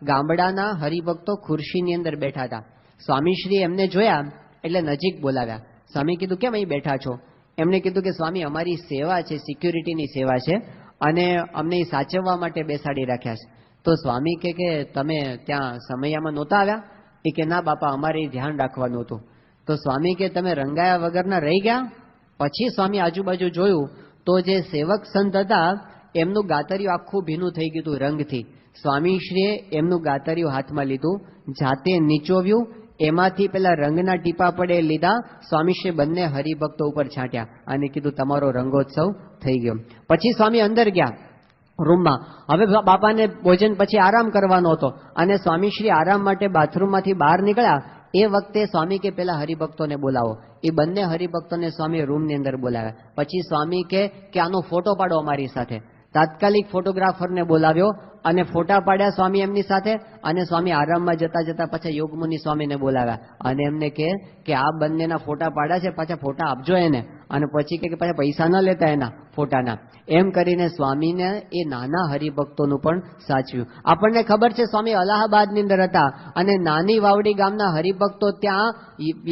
ગામડાના હરિભક્તો ખુરશીની અંદર બેઠા હતા. સ્વામીશ્રી એમને જોયા એટલે નજીક બોલાવ્યા. સ્વામી કીધું કેમ અહીં બેઠા છો? એમણે કીધું કે સ્વામી અમારી સેવા છે, સિક્યુરિટીની સેવા છે અને અમને સાચવવા માટે બેસાડી રાખ્યા છે. તો સ્વામી કે તમે ત્યાં સમયમાં નહોતા આવ્યા? એ કે ના બાપા અમારે ધ્યાન રાખવાનું હતું. તો સ્વામી કે તમે રંગાયા વગરના રહી ગયા? પછી સ્વામી આજુબાજુ જોયું તો જે સેવક સંત હતા એમનું ગાતરિયું આખું ભીનું થઈ ગયું હતું રંગથી. સ્વામીશ્રીએ એમનું ગાતરિયું હાથમાં લીધું, જાતે નીચોવ્યું, એમાંથી પેલા રંગના ટીપા પડે લીધા. સ્વામીશ્રી બંને હરિભક્તો ઉપર છાંટ્યા અને કીધું તમારો રંગોત્સવ થઈ ગયો. પછી સ્વામી અંદર ગયા રૂમમાં. હવે બાપાને ભોજન પછી આરામ કરવાનો હતો અને સ્વામીશ્રી આરામ માટે બાથરૂમમાંથી બહાર નીકળ્યા. એ વખતે સ્વામી કે પેલા હરિભક્તોને બોલાવો. એ બંને હરિભક્તોને સ્વામી રૂમની અંદર બોલાવ્યા. પછી સ્વામી કે આનો ફોટો પાડો અમારી સાથે. તાત્કાલિક ફોટોગ્રાફરને બોલાવ્યો અને ફોટા પાડ્યા સ્વામી એમની સાથે. અને સ્વામી આરામમાં જતા જતા પાછા યોગમુનિ સ્વામીને બોલાવ્યા અને એમને કે આ બંનેના ફોટા પાડ્યા છે, પાછા ફોટા આપજો એને. અને પછી કે પાછા પૈસા ન લેતા એના ફોટાના. એમ કરીને સ્વામીને એ નાના હરિભક્તોનું પણ સાચવ્યું. આપણને ખબર છે સ્વામી અલ્હાબાદની અંદર હતા અને નાની વાવડી ગામના હરિભક્તો ત્યાં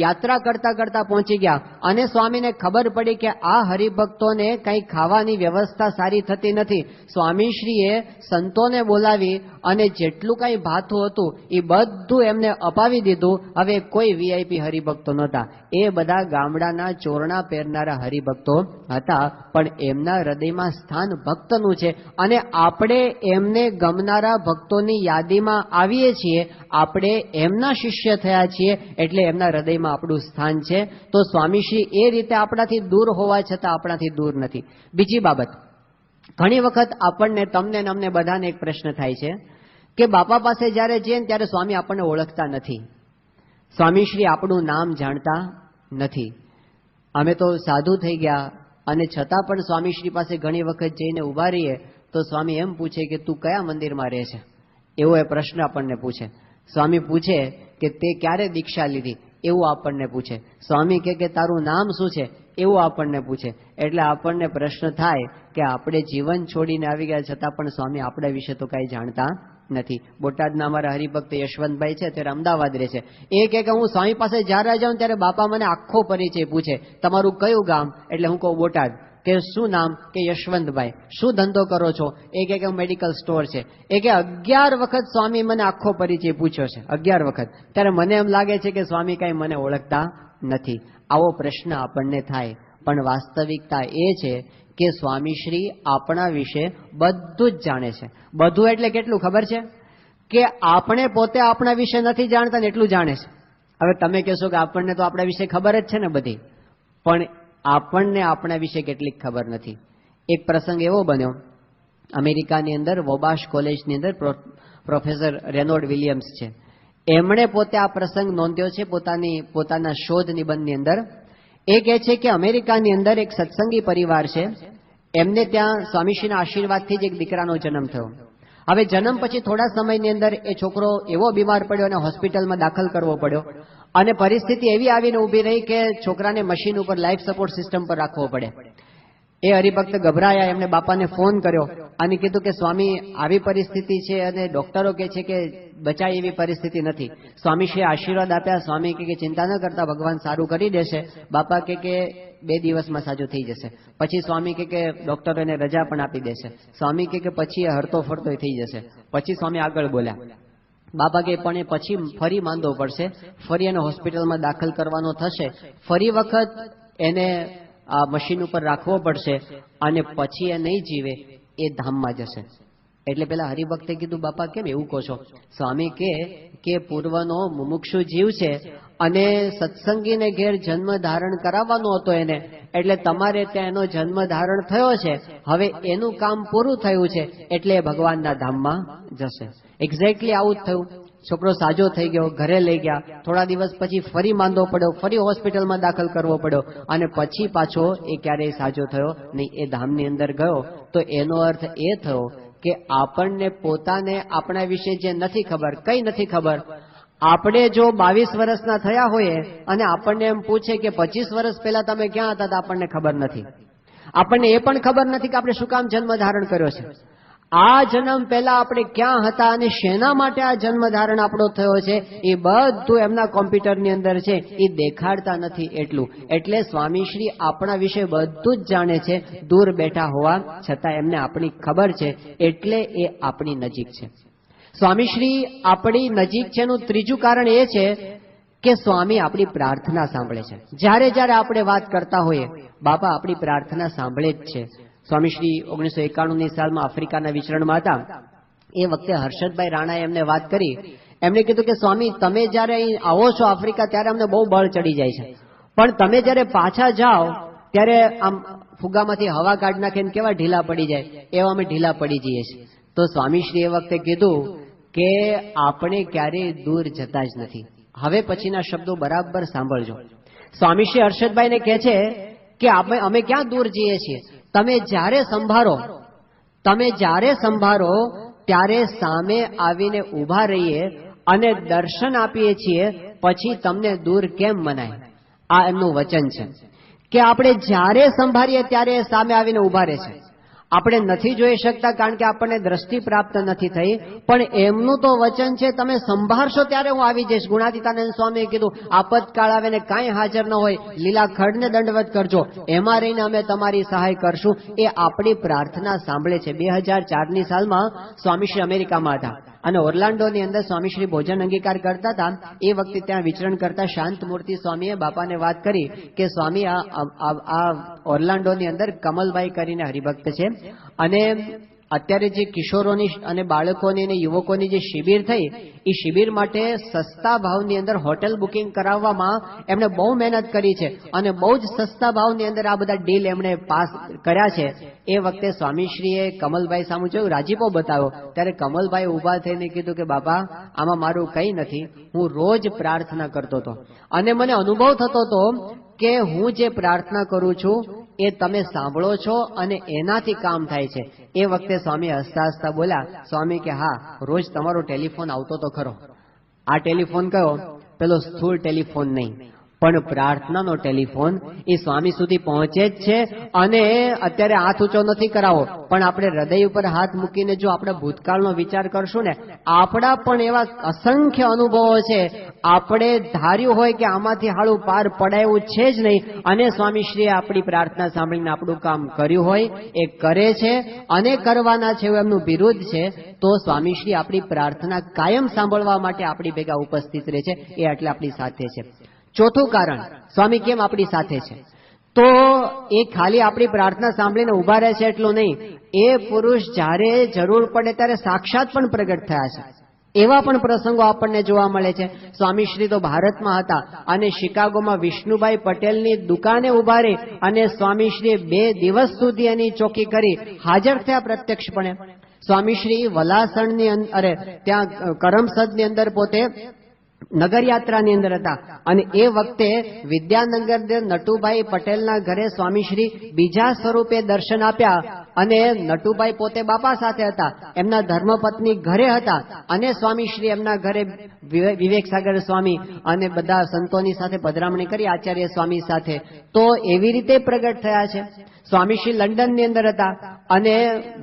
યાત્રા કરતા કરતા પહોંચી ગયા અને સ્વામીને ખબર પડી કે આ હરિભક્તોને કંઈ ખાવાની વ્યવસ્થા સારી થતી નથી. સ્વામીશ્રીએ સંતોને બોલાવી અને જેટલું કંઈ ભાથું હતું એ બધું એમને અપાવી દીધું. હવે કોઈ વીઆઈપી હરિભક્તો નહોતા, એ બધા ગામડાના ચોરણા પહેરનારા હરિભક્તો હતા. પણ એમના હૃદયમાં સ્થાન ભક્તનું છે અને આપણે એમને ગમનારા ભક્તોની યાદીમાં આવીએ છીએ, આપણે એમના શિષ્ય થયા છીએ એટલે એમના હૃદયમાં આપણું સ્થાન છે. તો સ્વામીશ્રી એ રીતે આપણાથી દૂર હોવા છતાં આપણાથી દૂર નથી. બીજી બાબત, ઘણી વખત આપણને તમને ને અમને બધાને એક પ્રશ્ન થાય છે કે બાપા પાસે જ્યારે જઈએ ત્યારે સ્વામી આપણને ઓળખતા નથી, સ્વામીશ્રી આપણું નામ જાણતા નથી. અમે તો સાધુ થઈ ગયા અને છતાં પણ સ્વામીશ્રી પાસે ઘણી વખત જઈને ઉભા રહીએ તો સ્વામી એમ પૂછે કે તું કયા મંદિરમાં રહે છે, એવો એ પ્રશ્ન આપણને પૂછે. સ્વામી પૂછે કે તે ક્યારે દીક્ષા લીધી, એવું આપણને પૂછે. સ્વામી કે તારું નામ શું છે, એવું આપણને પૂછે. એટલે આપણને પ્રશ્ન થાય કે આપણે જીવન છોડીને આવી ગયા છતાં પણ સ્વામી આપણા વિશે તો કાંઈ જાણતા નથી. બોટાદના અમારા હરિભક્ત યશવંતભાઈ છે, ત્યારે અમદાવાદ રહે છે. એ કે હું સ્વામી પાસે જ્યારે જાઉં ત્યારે બાપા મને આખો પરિચય પૂછે, તમારું કયું ગામ? એટલે હું કહું બોટાદ. કે શું નામ? કે યશવંતભાઈ. શું ધંધો કરો છો? એ કે મેડિકલ સ્ટોર છે. એ કે 11 વખત સ્વામી મને આખો પરિચય પૂછ્યો છે, 11 વખત. ત્યારે મને એમ લાગે છે કે સ્વામી કાંઈ મને ઓળખતા નથી. આવો પ્રશ્ન આપણને થાય. પણ વાસ્તવિકતા એ છે કે સ્વામીશ્રી આપણા વિશે બધું જ જાણે છે. બધું એટલે કેટલું ખબર છે? કે આપણે પોતે આપણા વિશે નથી જાણતા ને એટલું જાણે છે. હવે તમે કહેશો કે આપણને તો આપણા વિશે ખબર જ છે ને બધી, પણ આપણને આપણા વિશે કેટલીક ખબર નથી. એક પ્રસંગ એવો બન્યો, અમેરિકાની અંદર વોબાશ કોલેજની અંદર પ્રોફેસર રેનોલ્ડ વિલિયમ્સ છે, એમણે પોતે આ પ્રસંગ નોંધ્યો છે પોતાના શોધ નિબંધની અંદર. એ કહે છે કે અમેરિકાની અંદર એક સત્સંગી પરિવાર છે, એમને ત્યાં સ્વામીશ્રીના આશીર્વાદથી જ એક દીકરાનો જન્મ થયો. હવે જન્મ પછી થોડા સમયની અંદર એ છોકરો એવો બીમાર પડ્યો અને હોસ્પિટલમાં દાખલ કરવો પડ્યો, અને પરિસ્થિતિ એવી આવીને ઊભી રહી કે છોકરાને મશીન ઉપર લાઈફ સપોર્ટ સિસ્ટમ પર રાખવો પડે. એ હરિભક્ત ગભરાયા, એમને બાપાને ફોન કર્યો અને કીધું કે સ્વામી આવી પરિસ્થિતિ છે અને ડોક્ટરો કહે છે કે બચાય એવી પરિસ્થિતિ નથી. સ્વામીશ્રીએ આશીર્વાદ આપ્યા. સ્વામી કે ચિંતા ન કરતા, ભગવાન સારું કરી દેશે. બાપા કે 2 દિવસમાં સાજું થઈ જશે. પછી સ્વામી કે ડોક્ટરો એને રજા પણ આપી દેશે. સ્વામી કે પછી એ હરતો ફરતો થઈ જશે. પછી સ્વામી આગળ બોલ્યા, બાપા કે પણ એ પછી ફરી માંદો પડશે, ફરી એને હોસ્પિટલમાં દાખલ કરવાનો થશે, ફરી વખત એને આ મશીન ઉપર રાખવો પડશે અને પછી એ નહીં જીવે, એ ધામમાં જશે. એટલે પેલા હરિભક્તે કીધું, બાપા કેમ એવું કહો છો? સ્વામી કે પૂર્વનો મુમુક્ષુ જીવ છે અને સત્સંગીને ઘેર જન્મ ધારણ કરાવવાનો હતો એને, એટલે તમારે ત્યાં એનો જન્મ ધારણ થયો છે, હવે એનું કામ પૂરું થયું છે એટલે ભગવાનના ધામમાં જશે. એક્ઝેક્ટલી આવું જ થયું. છોકરો સાજો થઈ ગયો, ઘરે લઈ ગયા. થોડા દિવસ પછી ફરી માંદો પડ્યો, ફરી હોસ્પિટલમાં દાખલ કરવો પડ્યો અને પછી પાછો એ ક્યારેય સાજો થયો નહીં, એ ધામની અંદર ગયો. તો એનો અર્થ એ થયો કે આપણને પોતાને આપણા વિશે જે નથી ખબર, કઈ નથી ખબર. આપણે જો 22 વર્ષના થયા હોઈએ અને આપણને એમ પૂછે કે 25 વર્ષ પહેલા તમે ક્યાં હતા, તો આપણને ખબર નથી. આપણને એ પણ ખબર નથી કે આપણે શું કામ જન્મ ધારણ કર્યો છે. આ જન્મ પહેલા આપણે ક્યાં હતા અને શેના માટે આ જન્મ ધારણ આપણો થયો છે, એ બધું એમના કોમ્પ્યુટરની અંદર છે, એ દેખાડતા નથી એટલું. એટલે સ્વામીશ્રી આપણા વિશે બધું જ જાણે છે, દૂર બેઠા હોવા છતાં એમને આપણી ખબર છે, એટલે એ આપણી નજીક છે. સ્વામીશ્રી આપણી નજીક છે એનું ત્રીજું કારણ એ છે કે સ્વામી આપણી પ્રાર્થના સાંભળે છે. જ્યારે જ્યારે આપણે વાત કરતા હોઈએ, બાપા આપણી પ્રાર્થના સાંભળે જ છે. સ્વામીશ્રી 1991ની સાલમાં આફ્રિકાના વિચરણમાં હતા. એ વખતે હર્ષદભાઈ રાણાએ એમને વાત કરી. એમણે કીધું કે સ્વામી તમે જ્યારે અહીં આવો છો આફ્રિકા, ત્યારે અમને બહુ બળ ચડી જાય છે, પણ તમે જ્યારે પાછા જાઓ ત્યારે આમ ફુગામાંથી હવા કાઢી નાખીને કેવા ઢીલા પડી જાય, એવા અમે ઢીલા પડી જઈએ છીએ. તો સ્વામીશ્રી એ વખતે કીધું કે આપણે ક્યારેય દૂર જતા જ નથી. હવે પછીના શબ્દો બરાબર સાંભળજો. સ્વામીશ્રી હર્ષદભાઈને કહે છે કે અમે ક્યાં દૂર જઈએ છીએ, તમે જ્યારે સંભારો ત્યારે સામે આવીને ઊભા રહીએ અને દર્શન આપીએ છીએ, પછી તમને દૂર કેમ મનાય. આ એમનું વચન છે કે આપણે જ્યારે સંભાળીએ ત્યારે સામે આવીને ઊભા રહે છે. આપણે નથી જોઈ શકતા કારણ કે આપણને દ્રષ્ટિ પ્રાપ્ત નથી થઈ, પણ એમનું તો વચન છે તમે સંભાળશો ત્યારે હું આવી જઈશ. ગુણાતીતાનંદ સ્વામીએ કીધું, આપતકાળ આવે ને કાંઈ હાજર ન હોય, લીલા ખડને દંડવત કરજો, એમાં રહીને અમે તમારી સહાય કરશું. એ આપણી પ્રાર્થના સાંભળે છે. 2004ની સાલમાં સ્વામીશ્રી અમેરિકામાં હતા અને ઓર્લાન્ડોની અંદર સ્વામીશ્રી ભોજન અંગીકાર કરતા હતા. એ વખતે ત્યાં વિચરણ કરતા શાંતમૂર્તિ સ્વામીએ બાપાને વાત કરી કે સ્વામી આ ઓર્લાન્ડોની અંદર કમલભાઈ કરીને હરિભક્ત છે અને અત્યારે જે કિશોરોની અને બાળકોની અને યુવકોની જે શિબિર થઈ, એ શિબિર માટે સસ્તા ભાવની અંદર હોટેલ બુકિંગ કરાવવામાં એમણે બહુ મહેનત કરી છે અને બહુ જ સસ્તા ભાવની અંદર આ બધા ડીલ એમણે પાસ કર્યા છે. એ વખતે સ્વામીશ્રીએ કમલભાઈ સામે જોયું, રાજીપો બતાવ્યો. ત્યારે કમલભાઈ ઊભા થઈને કીધું કે બાપા આમાં મારું કંઈ નથી, હું રોજ પ્રાર્થના કરતો હતો અને મને અનુભવ થતો હતો કે હું જે પ્રાર્થના કરું છું એ તમે સાંભળો છો અને એનાથી કામ થાય છે. એ વખતે સ્વામી હસતા હસતા બોલ્યા, સ્વામી કે હા, રોજ તમારો ટેલિફોન આવતો તો ખરો. આ ટેલિફોન કયો? પેલો સ્થૂળ ટેલિફોન નહીં, પણ પ્રાર્થનાનો ટેલિફોન એ સ્વામી સુધી પહોંચે જ છે. અને અત્યારે હાથ ઊંચો નથી કરાવો, પણ આપણે હૃદય ઉપર હાથ મૂકીને જો આપણે ભૂતકાળનો વિચાર કરશું ને, આપણા પણ એવા અસંખ્ય અનુભવો છે, આપણે ધાર્યું હોય કે આમાંથી હાળું પાર પડાયું છે જ નહીં, અને સ્વામીશ્રીએ આપણી પ્રાર્થના સાંભળીને આપણું કામ કર્યું હોય, એ કરે છે અને કરવાના છે એવું એમનું બિરુદ છે. તો સ્વામીશ્રી આપણી પ્રાર્થના કાયમ સાંભળવા માટે આપણી ભેગા ઉપસ્થિત રહે છે, એ એટલે આપણી સાથે છે. ચોથું કારણ, સ્વામી કેમ આપણી સાથે છે, તો એ ખાલી આપણી પ્રાર્થના સાંભળીને ઊભા રહે છે એટલું નહીં, એ પુરુષ જ્યારે જરૂર પડે ત્યારે સાક્ષાત પણ પ્રગટ થયા છે. એવા પણ પ્રસંગો આપણને જોવા મળે છે. સ્વામીશ્રી તો ભારતમાં હતા અને શિકાગોમાં વિષ્ણુભાઈ પટેલની દુકાને ઉભા રહી અને સ્વામીશ્રીએ 2 દિવસ સુધી એની ચોકી કરી, હાજર થયા પ્રત્યક્ષપણે. સ્વામીશ્રી વલાસણની અંદર ત્યાં કરમસદની અંદર પોતે નગરયાત્રાની અંદર હતા અને એ વખતે વિદ્યાનગર નટુભાઈ પટેલના ઘરે સ્વામીશ્રી બીજા સ્વરૂપે દર્શન આપ્યા અને નટુભાઈ પોતે બાપા સાથે હતા, એમના ધર્મપત્ની ઘરે હતા અને સ્વામીશ્રી એમના ઘરે વિવેક સાગર સ્વામી અને બધા સંતોની સાથે પધરામણી કરી, આચાર્ય સ્વામી સાથે. તો એવી રીતે પ્રગટ થયા છે. સ્વામીશ્રી લંડનની અંદર હતા અને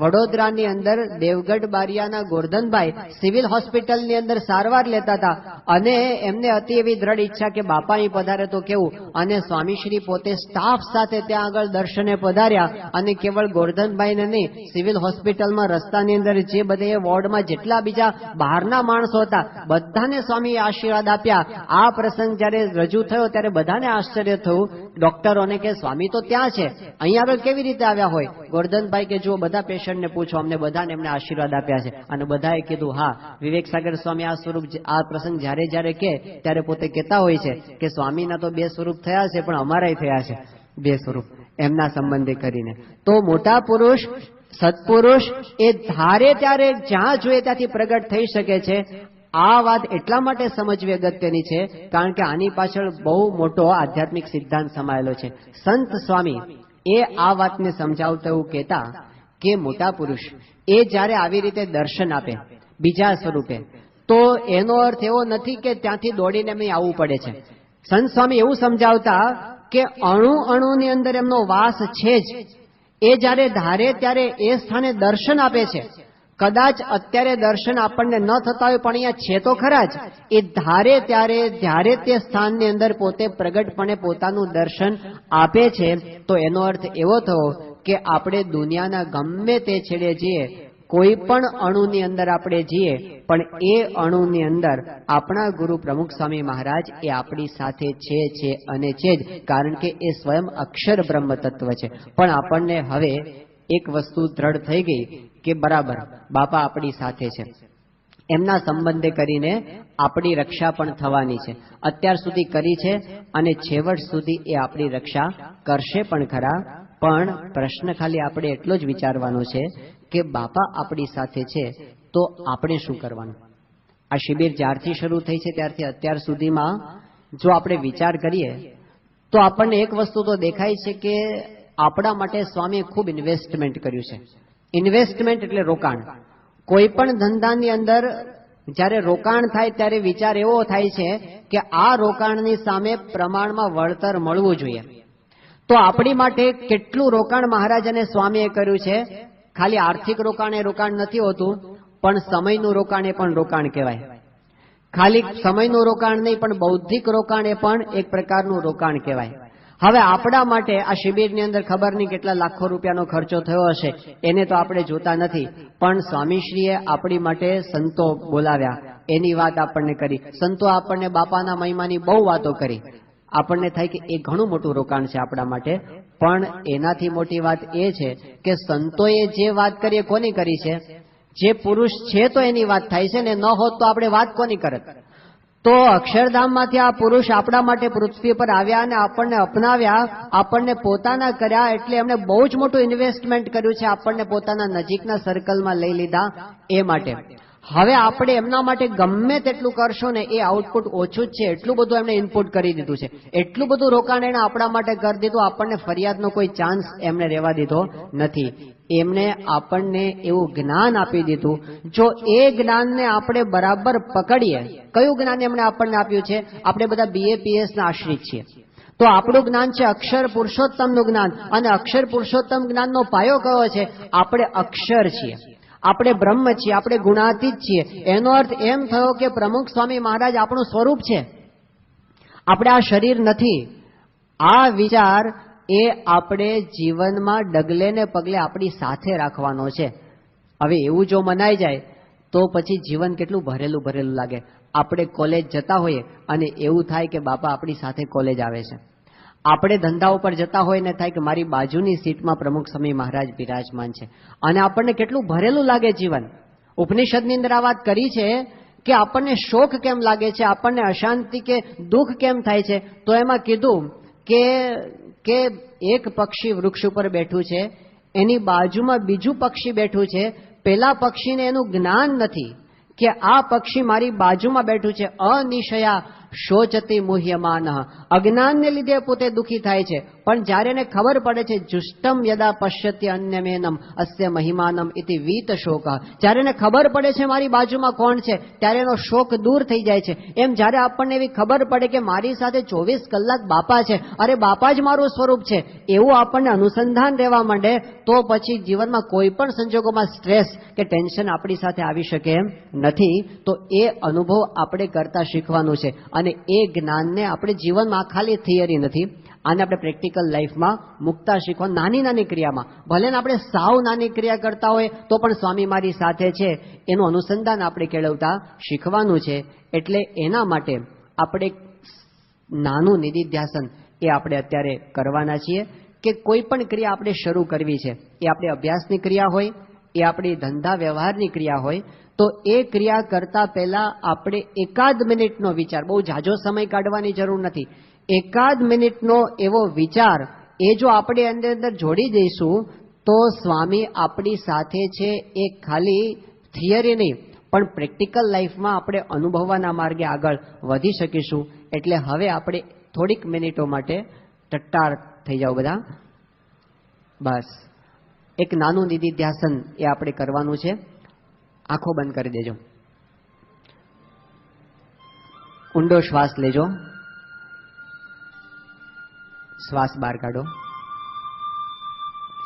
વડોદરાની અંદર દેવગઢ બારિયાના ગોરધનભાઈ સિવિલ હોસ્પિટલની અંદર સારવાર લેતા હતા અને એમને અતિ એવી દ્રઢ ઈચ્છા કે બાપા અહીં પધારે તો કેવું, અને સ્વામીશ્રી પોતે સ્ટાફ સાથે ત્યાં આગળ દર્શને પધાર્યા અને કેવળ ગોરધનભાઈને નહીં, સિવિલ હોસ્પિટલમાં રસ્તાની અંદર જે બધે વોર્ડમાં જેટલા બીજા બહારના માણસો હતા બધાને સ્વામીએ આશીર્વાદ આપ્યા. આ પ્રસંગ જ્યારે રજૂ થયો ત્યારે બધાને આશ્ચર્ય થયું, ડોક્ટરોને કે સ્વામી તો ત્યાં છે, અહીંયા કેવી રીતે આવ્યા હોય? ગોરધનભાઈ કે જો બધા પેશન્ટને પૂછો, અમને બધાને એમને આશીર્વાદ આપ્યા છે. અને બધાએ કીધું હા, વિવેક સાગર સ્વામી આ સ્વરૂપ, આ પ્રસંગ જ્યારે જ્યારે કે ત્યારે પોતે કહેતા હોય છે કે સ્વામીના તો 2 સ્વરૂપ થયા છે પણ અમારાય થયા છે 2 સ્વરૂપ એમના સંબંધે કરીને. તો મોટા પુરુષ સત્પુરુષ એ ધારે ત્યારે જ્યાં જોઈએ ત્યાંથી પ્રગટ થઈ શકે છે. આ વાત એટલા માટે સમજવી અગત્યની છે કારણ કે આની પાછળ બહુ મોટો આધ્યાત્મિક સિદ્ધાંત સમાયેલો છે. સંત સ્વામી એ આ વાતને સમજાવતા એવું કહેતા કે મોટા પુરુષ એ જ્યારે આવી રીતે દર્શન આપે બીજા સ્વરૂપે, તો એનો અર્થ એવો નથી કે ત્યાંથી દોડીને એમને આવવું પડે છે. સંત સ્વામી એવું સમજાવતા કે અણુ અણુની અંદર એમનો વાસ છે જ. એ જ્યારે ધારે ત્યારે એ સ્થાને દર્શન આપે છે. કદાચ અત્યારે દર્શન આપણને ન થતા હોય પણ અહીંયા છે તો ખરા જ. એ ધારે ત્યારે જ્યારે તે સ્થાનની અંદર પોતે પ્રગટપણે પોતાનું દર્શન આપે છે. તો એનો અર્થ એવો થયો કે આપણે દુનિયાના ગમે તે છેડે જઈએ, કોઈ પણ અણુની અંદર આપણે જઈએ, પણ એ અણુની અંદર આપણા ગુરુ પ્રમુખ સ્વામી મહારાજ એ આપણી સાથે છે અને છે જ, કારણ કે એ સ્વયં અક્ષર બ્રહ્મ તત્વ છે. પણ આપણને હવે એક વસ્તુ દ્રઢ થઈ ગઈ કે બરાબર બાપા આપણી સાથે છે, એમના સંબંધે કરીને આપણી રક્ષા પણ થવાની છે. અત્યાર સુધી કરી છે અને છેવટ સુધી એ આપણી રક્ષા કરશે પણ ખરા. પણ પ્રશ્ન ખાલી આપણે એટલો જ વિચારવાનો છે કે બાપા આપણી સાથે છે તો આપણે શું કરવાનું? આ શિબિર જ્યારથી શરૂ થઈ છે ત્યારથી અત્યાર સુધીમાં જો આપણે વિચાર કરીએ તો આપણને એક વસ્તુ તો દેખાય છે કે આપણા માટે સ્વામીએ ખૂબ ઇન્વેસ્ટમેન્ટ કર્યું છે. ઇન્વેસ્ટમેન્ટ એટલે રોકાણ. કોઈ પણ ધંધાની અંદર જ્યારે રોકાણ થાય ત્યારે વિચાર એવો થાય છે કે આ રોકાણની સામે પ્રમાણમાં વળતર મળવું જોઈએ. તો આપણી માટે કેટલું રોકાણ મહારાજ અને સ્વામીએ કર્યું છે. ખાલી આર્થિક રોકાણ એ રોકાણ નથી હોતું, પણ સમયનું રોકાણ એ પણ રોકાણ કહેવાય. ખાલી સમયનું રોકાણ નહીં પણ બૌદ્ધિક રોકાણ એ પણ એક પ્રકારનું રોકાણ કહેવાય. હવે આપણા માટે આ શિબિરની અંદર ખબર નહીં કેટલા લાખો રૂપિયાનો ખર્ચો થયો હશે, એને તો આપણે જોતા નથી. પણ સ્વામીશ્રીએ આપણી માટે સંતો બોલાવ્યા, એની વાત આપણને કરી. સંતો આપણને બાપાના મહિમાની બહુ વાતો કરી. આપણને થાય કે એ ઘણું મોટું રોકાણ છે આપણા માટે. પણ એનાથી મોટી વાત એ છે કે સંતોએ જે વાત કરી એ કોની કરી છે? જે પુરુષ છે તો એની વાત થાય છે ને, ન હોત તો આપણે વાત કોની કરત? તો અક્ષરધામમાંથી આ પુરુષ આપણા માટે પૃથ્વી પર આવ્યા અને આપણને અપનાવ્યા, આપણને પોતાના કર્યા. એટલે એમણે બહુ જ મોટું ઇન્વેસ્ટમેન્ટ કર્યું છે, આપણને પોતાના નજીકના સર્કલમાં લઈ લીધા એ માટે. હવે આપણે એમના માટે ગમે તેટલું કરશો ને એ આઉટપુટ ઓછું જ છે. એટલું બધું એમણે ઇનપુટ કરી દીધું છે, એટલું બધું રોકાણ એણે આપણા માટે કરી દીધું. આપણને ફરિયાદનો કોઈ ચાન્સ એમણે રહેવા દીધો નથી. એમણે આપણને એવું જ્ઞાન આપી દીધું. જો એ જ્ઞાનને આપણે બરાબર પકડીએ, કયું જ્ઞાન એમણે આપણને આપ્યું છે? આપણે બધા BAPS ના આશ્રિત છીએ. તો આપણું જ્ઞાન છે અક્ષર પુરુષોત્તમનું જ્ઞાન. અને અક્ષર પુરુષોત્તમ જ્ઞાનનો પાયો કયો છે? આપણે અક્ષર છીએ, આપણે બ્રહ્મ છીએ, આપણે ગુણાતીત છીએ. એનો અર્થ એમ થયો કે પ્રમુખ સ્વામી મહારાજ આપણું સ્વરૂપ છે, આપણે આ શરીર નથી. આ વિચાર એ આપણે જીવનમાં ડગલે ને પગલે આપણી સાથે રાખવાનો છે. હવે એવું જો મનાઈ જાય તો પછી જીવન કેટલું ભરેલું ભરેલું લાગે. આપણે કોલેજ જતા હોઈએ અને એવું થાય કે બાપા આપણી સાથે કોલેજ આવે છે. આપણે ધંધા ઉપર જતા હોય ને થાય કે મારી બાજુની સીટમાં પ્રમુખ સ્વામી મહારાજ બિરાજમાન છે. અને આપણને કેટલું ભરેલું લાગે જીવન. ઉપનિષદની અંદર આ વાત કરી છે કે આપણને શોક કેમ લાગે છે, આપણને અશાંતિ કે દુઃખ કેમ થાય છે, તો એમાં કીધું કે એક પક્ષી વૃક્ષ ઉપર બેઠું છે, એની બાજુમાં બીજું પક્ષી બેઠું છે. પેલા પક્ષીને એનું જ્ઞાન નથી કે આ પક્ષી મારી બાજુમાં બેઠું છે. અનિશયા શોચતી મુહ્યમાન, અજ્ઞાનને લીધે પોતે દુઃખી થાય છે. પણ જ્યારે એને ખબર પડે છે જુષ્ટમ યદા પશ્યતિ અન્યમેનમ અસ્ય મહિમાનમ ઇતિ વીત શોક, જ્યારે એને ખબર પડે છે મારી બાજુમાં કોણ છે, ત્યારે એનો શોક દૂર થઈ જાય છે. એમ જ્યારે આપણને એવી ખબર પડે કે મારી સાથે 24 કલાક બાપા છે, અરે બાપા જ મારું સ્વરૂપ છે, એવું આપણને અનુસંધાન રહેવા માંડે, તો પછી જીવનમાં કોઈ પણ સંજોગોમાં સ્ટ્રેસ કે ટેન્શન આપણી સાથે આવી શકે એમ નથી. તો એ અનુભવ આપણે કરતા શીખવાનું છે. અને એ જ્ઞાનને આપણે જીવનમાં, ખાલી થિયરી નથી, આને આપણે પ્રેક્ટિકલ લાઈફમાં મૂકતા શીખવા. નાની નાની ક્રિયામાં, ભલે ને આપણે સાવ નાની ક્રિયા કરતા હોય તો પણ સ્વામી મારી સાથે છે એનું અનુસંધાન આપણે કેળવતા શીખવાનું છે. એટલે એના માટે આપણે નાનું નિધિધ્યાસન એ આપણે અત્યારે કરવાના છીએ. કે કોઈ પણ ક્રિયા આપણે શરૂ કરવી છે, એ આપણે અભ્યાસની ક્રિયા હોય, એ આપણી ધંધા વ્યવહારની ક્રિયા હોય, તો એ ક્રિયા કરતા પહેલા આપણે 1 મિનિટનો વિચાર, બહુ ઝાઝો સમય કાઢવાની જરૂર નથી, 1 મિનિટનો એવો વિચાર એ જો આપણે અંદર જોડી દઈશું તો સ્વામી આપણી સાથે છે. એ ખાલી થિયરી નહીં પણ પ્રેક્ટિકલ લાઈફમાં આપણે અનુભવવાના માર્ગે આગળ વધી શકીશું. એટલે હવે આપણે થોડીક મિનિટો માટે ટટ્ટાર થઈ જાઓ બધા. બસ એક નાનું નિધિધ્યાસન એ આપણે કરવાનું છે. આંખો બંધ કરી દેજો, ઊંડો શ્વાસ લેજો, શ્વાસ બહાર કાઢો,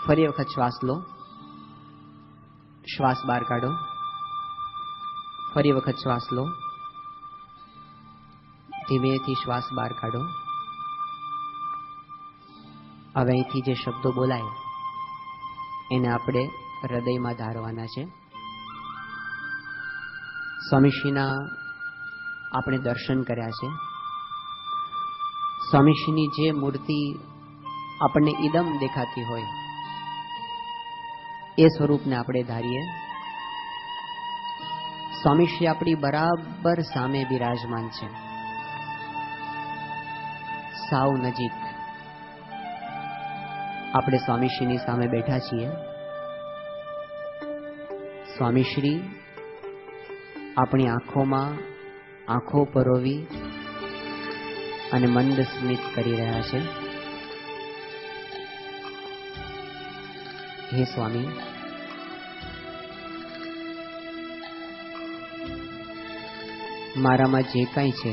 ફરી વખત શ્વાસ લો, શ્વાસ બહાર કાઢો, ફરી વખત શ્વાસ લો, ધીમેથી શ્વાસ બહાર કાઢો. હવે અહીંથી જે શબ્દો બોલાય એને આપણે હૃદયમાં ધારવાના છે. સ્વામીશ્રીના આપણે દર્શન કર્યા છે. સ્વામીશ્રીની જે મૂર્તિ આપણને ઇદમ દેખાતી હોય એ સ્વરૂપને આપણે ધારીએ. સ્વામીશ્રી આપણી બરાબર સામે બિરાજમાન છે, સાવ નજીક. આપણે સ્વામીશ્રીની સામે બેઠા છીએ. સ્વામીશ્રી આપણી આંખોમાં આંખો પરોવી અને મંદ સ્મિત કરી રહ્યા છે. હે સ્વામી, મારામાં જે કાંઈ છે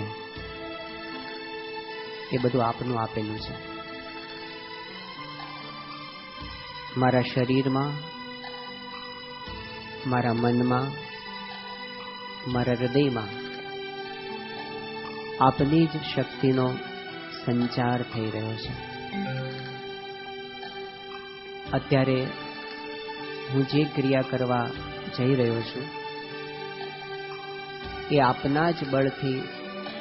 એ બધું આપનું આપેલું છે. મારા શરીરમાં, મારા મનમાં, મારા હૃદયમાં આપની જ શક્તિનો સંચાર થઈ રહ્યો છે. અત્યારે હું જે ક્રિયા કરવા જઈ રહ્યો છું એ આપના જ બળથી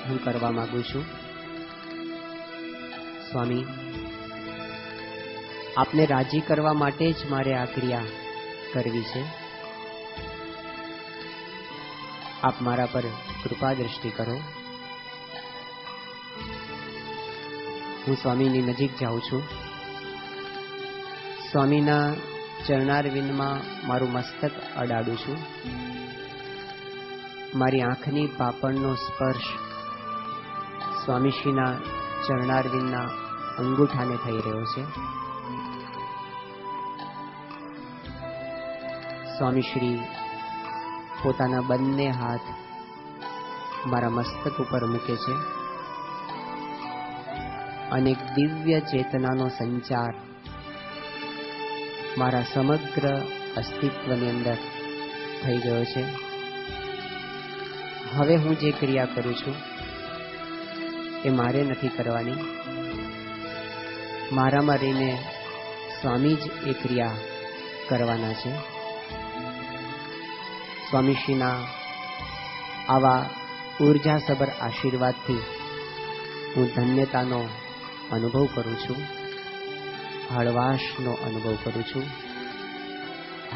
હું કરવા માંગુ છું. સ્વામી, આપને રાજી કરવા માટે જ મારે આ ક્રિયા કરવી છે. આપ મારા પર કૃપા દ્રષ્ટિ કરો. હું સ્વામીની નજીક જાઉં છું. સ્વામીના ચરણારવિંદમાં મારું મસ્તક અડાડું છું. મારી આંખની પાપણનો સ્પર્શ સ્વામીશ્રીના ચરણારવિંદના અંગૂઠાને થઈ રહ્યો છે. સ્વામીશ્રી પોતાના બંને હાથ મારા મસ્તક ઉપર મૂકે છે અને એક દિવ્ય ચેતનાનો સંચાર મારા સમગ્ર અસ્તિત્વની અંદર થઈ ગયો છે. હવે હું જે ક્રિયા કરું છું એ મારે નથી કરવાની. મારામાં રહીને સ્વામી જ એ ક્રિયા કરવાના છે. સ્વામીશ્રીના આવા ઉર્જાસભર આશીર્વાદથી હું ધન્યતાનો અનુભવ કરું છું, હળવાશનો અનુભવ કરું છું.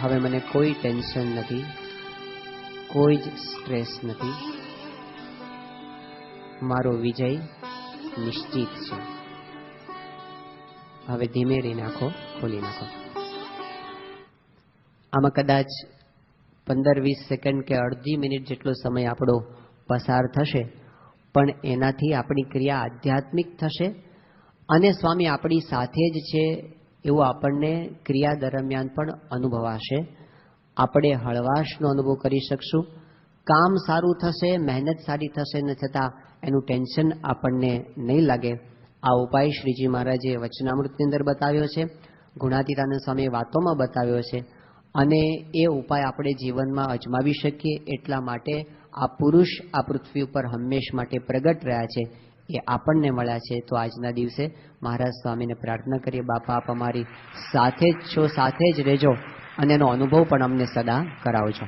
હવે મને કોઈ ટેન્શન નથી, કોઈ જ સ્ટ્રેસ નથી. મારો વિજય નિશ્ચિત છે. હવે ધીમે રહીને આંખો ખોલી નાખો. આમાં કદાચ 15-20 સેકન્ડ કે અડધી મિનિટ જેટલો સમય આપણો પસાર થશે, પણ એનાથી આપણી ક્રિયા આધ્યાત્મિક થશે અને સ્વામી આપણી સાથે જ છે એવું આપણને ક્રિયા દરમિયાન પણ અનુભવાશે. આપણે હળવાશનો અનુભવ કરી શકશું. કામ સારું થશે, મહેનત સારી થશે ને છતાં એનું ટેન્શન આપણને નહીં લાગે. આ ઉપાય શ્રીજી મહારાજે વચનામૃતની અંદર બતાવ્યો છે, ગુણાતીતાનંદ સ્વામીએ વાતોમાં બતાવ્યો છે અને એ ઉપાય આપણે જીવનમાં અજમાવી શકીએ. એટલા માટે આ પુરુષ આ પૃથ્વી ઉપર હંમેશ માટે પ્રગટ રહ્યા છે, એ આપણને મળ્યા છે. તો આજના દિવસે મહારાજ સ્વામીને પ્રાર્થના કરીએ, બાપા આપ અમારી સાથે જ છો, સાથે જ રહેજો અને એનો અનુભવ પણ અમને સદા કરાવજો.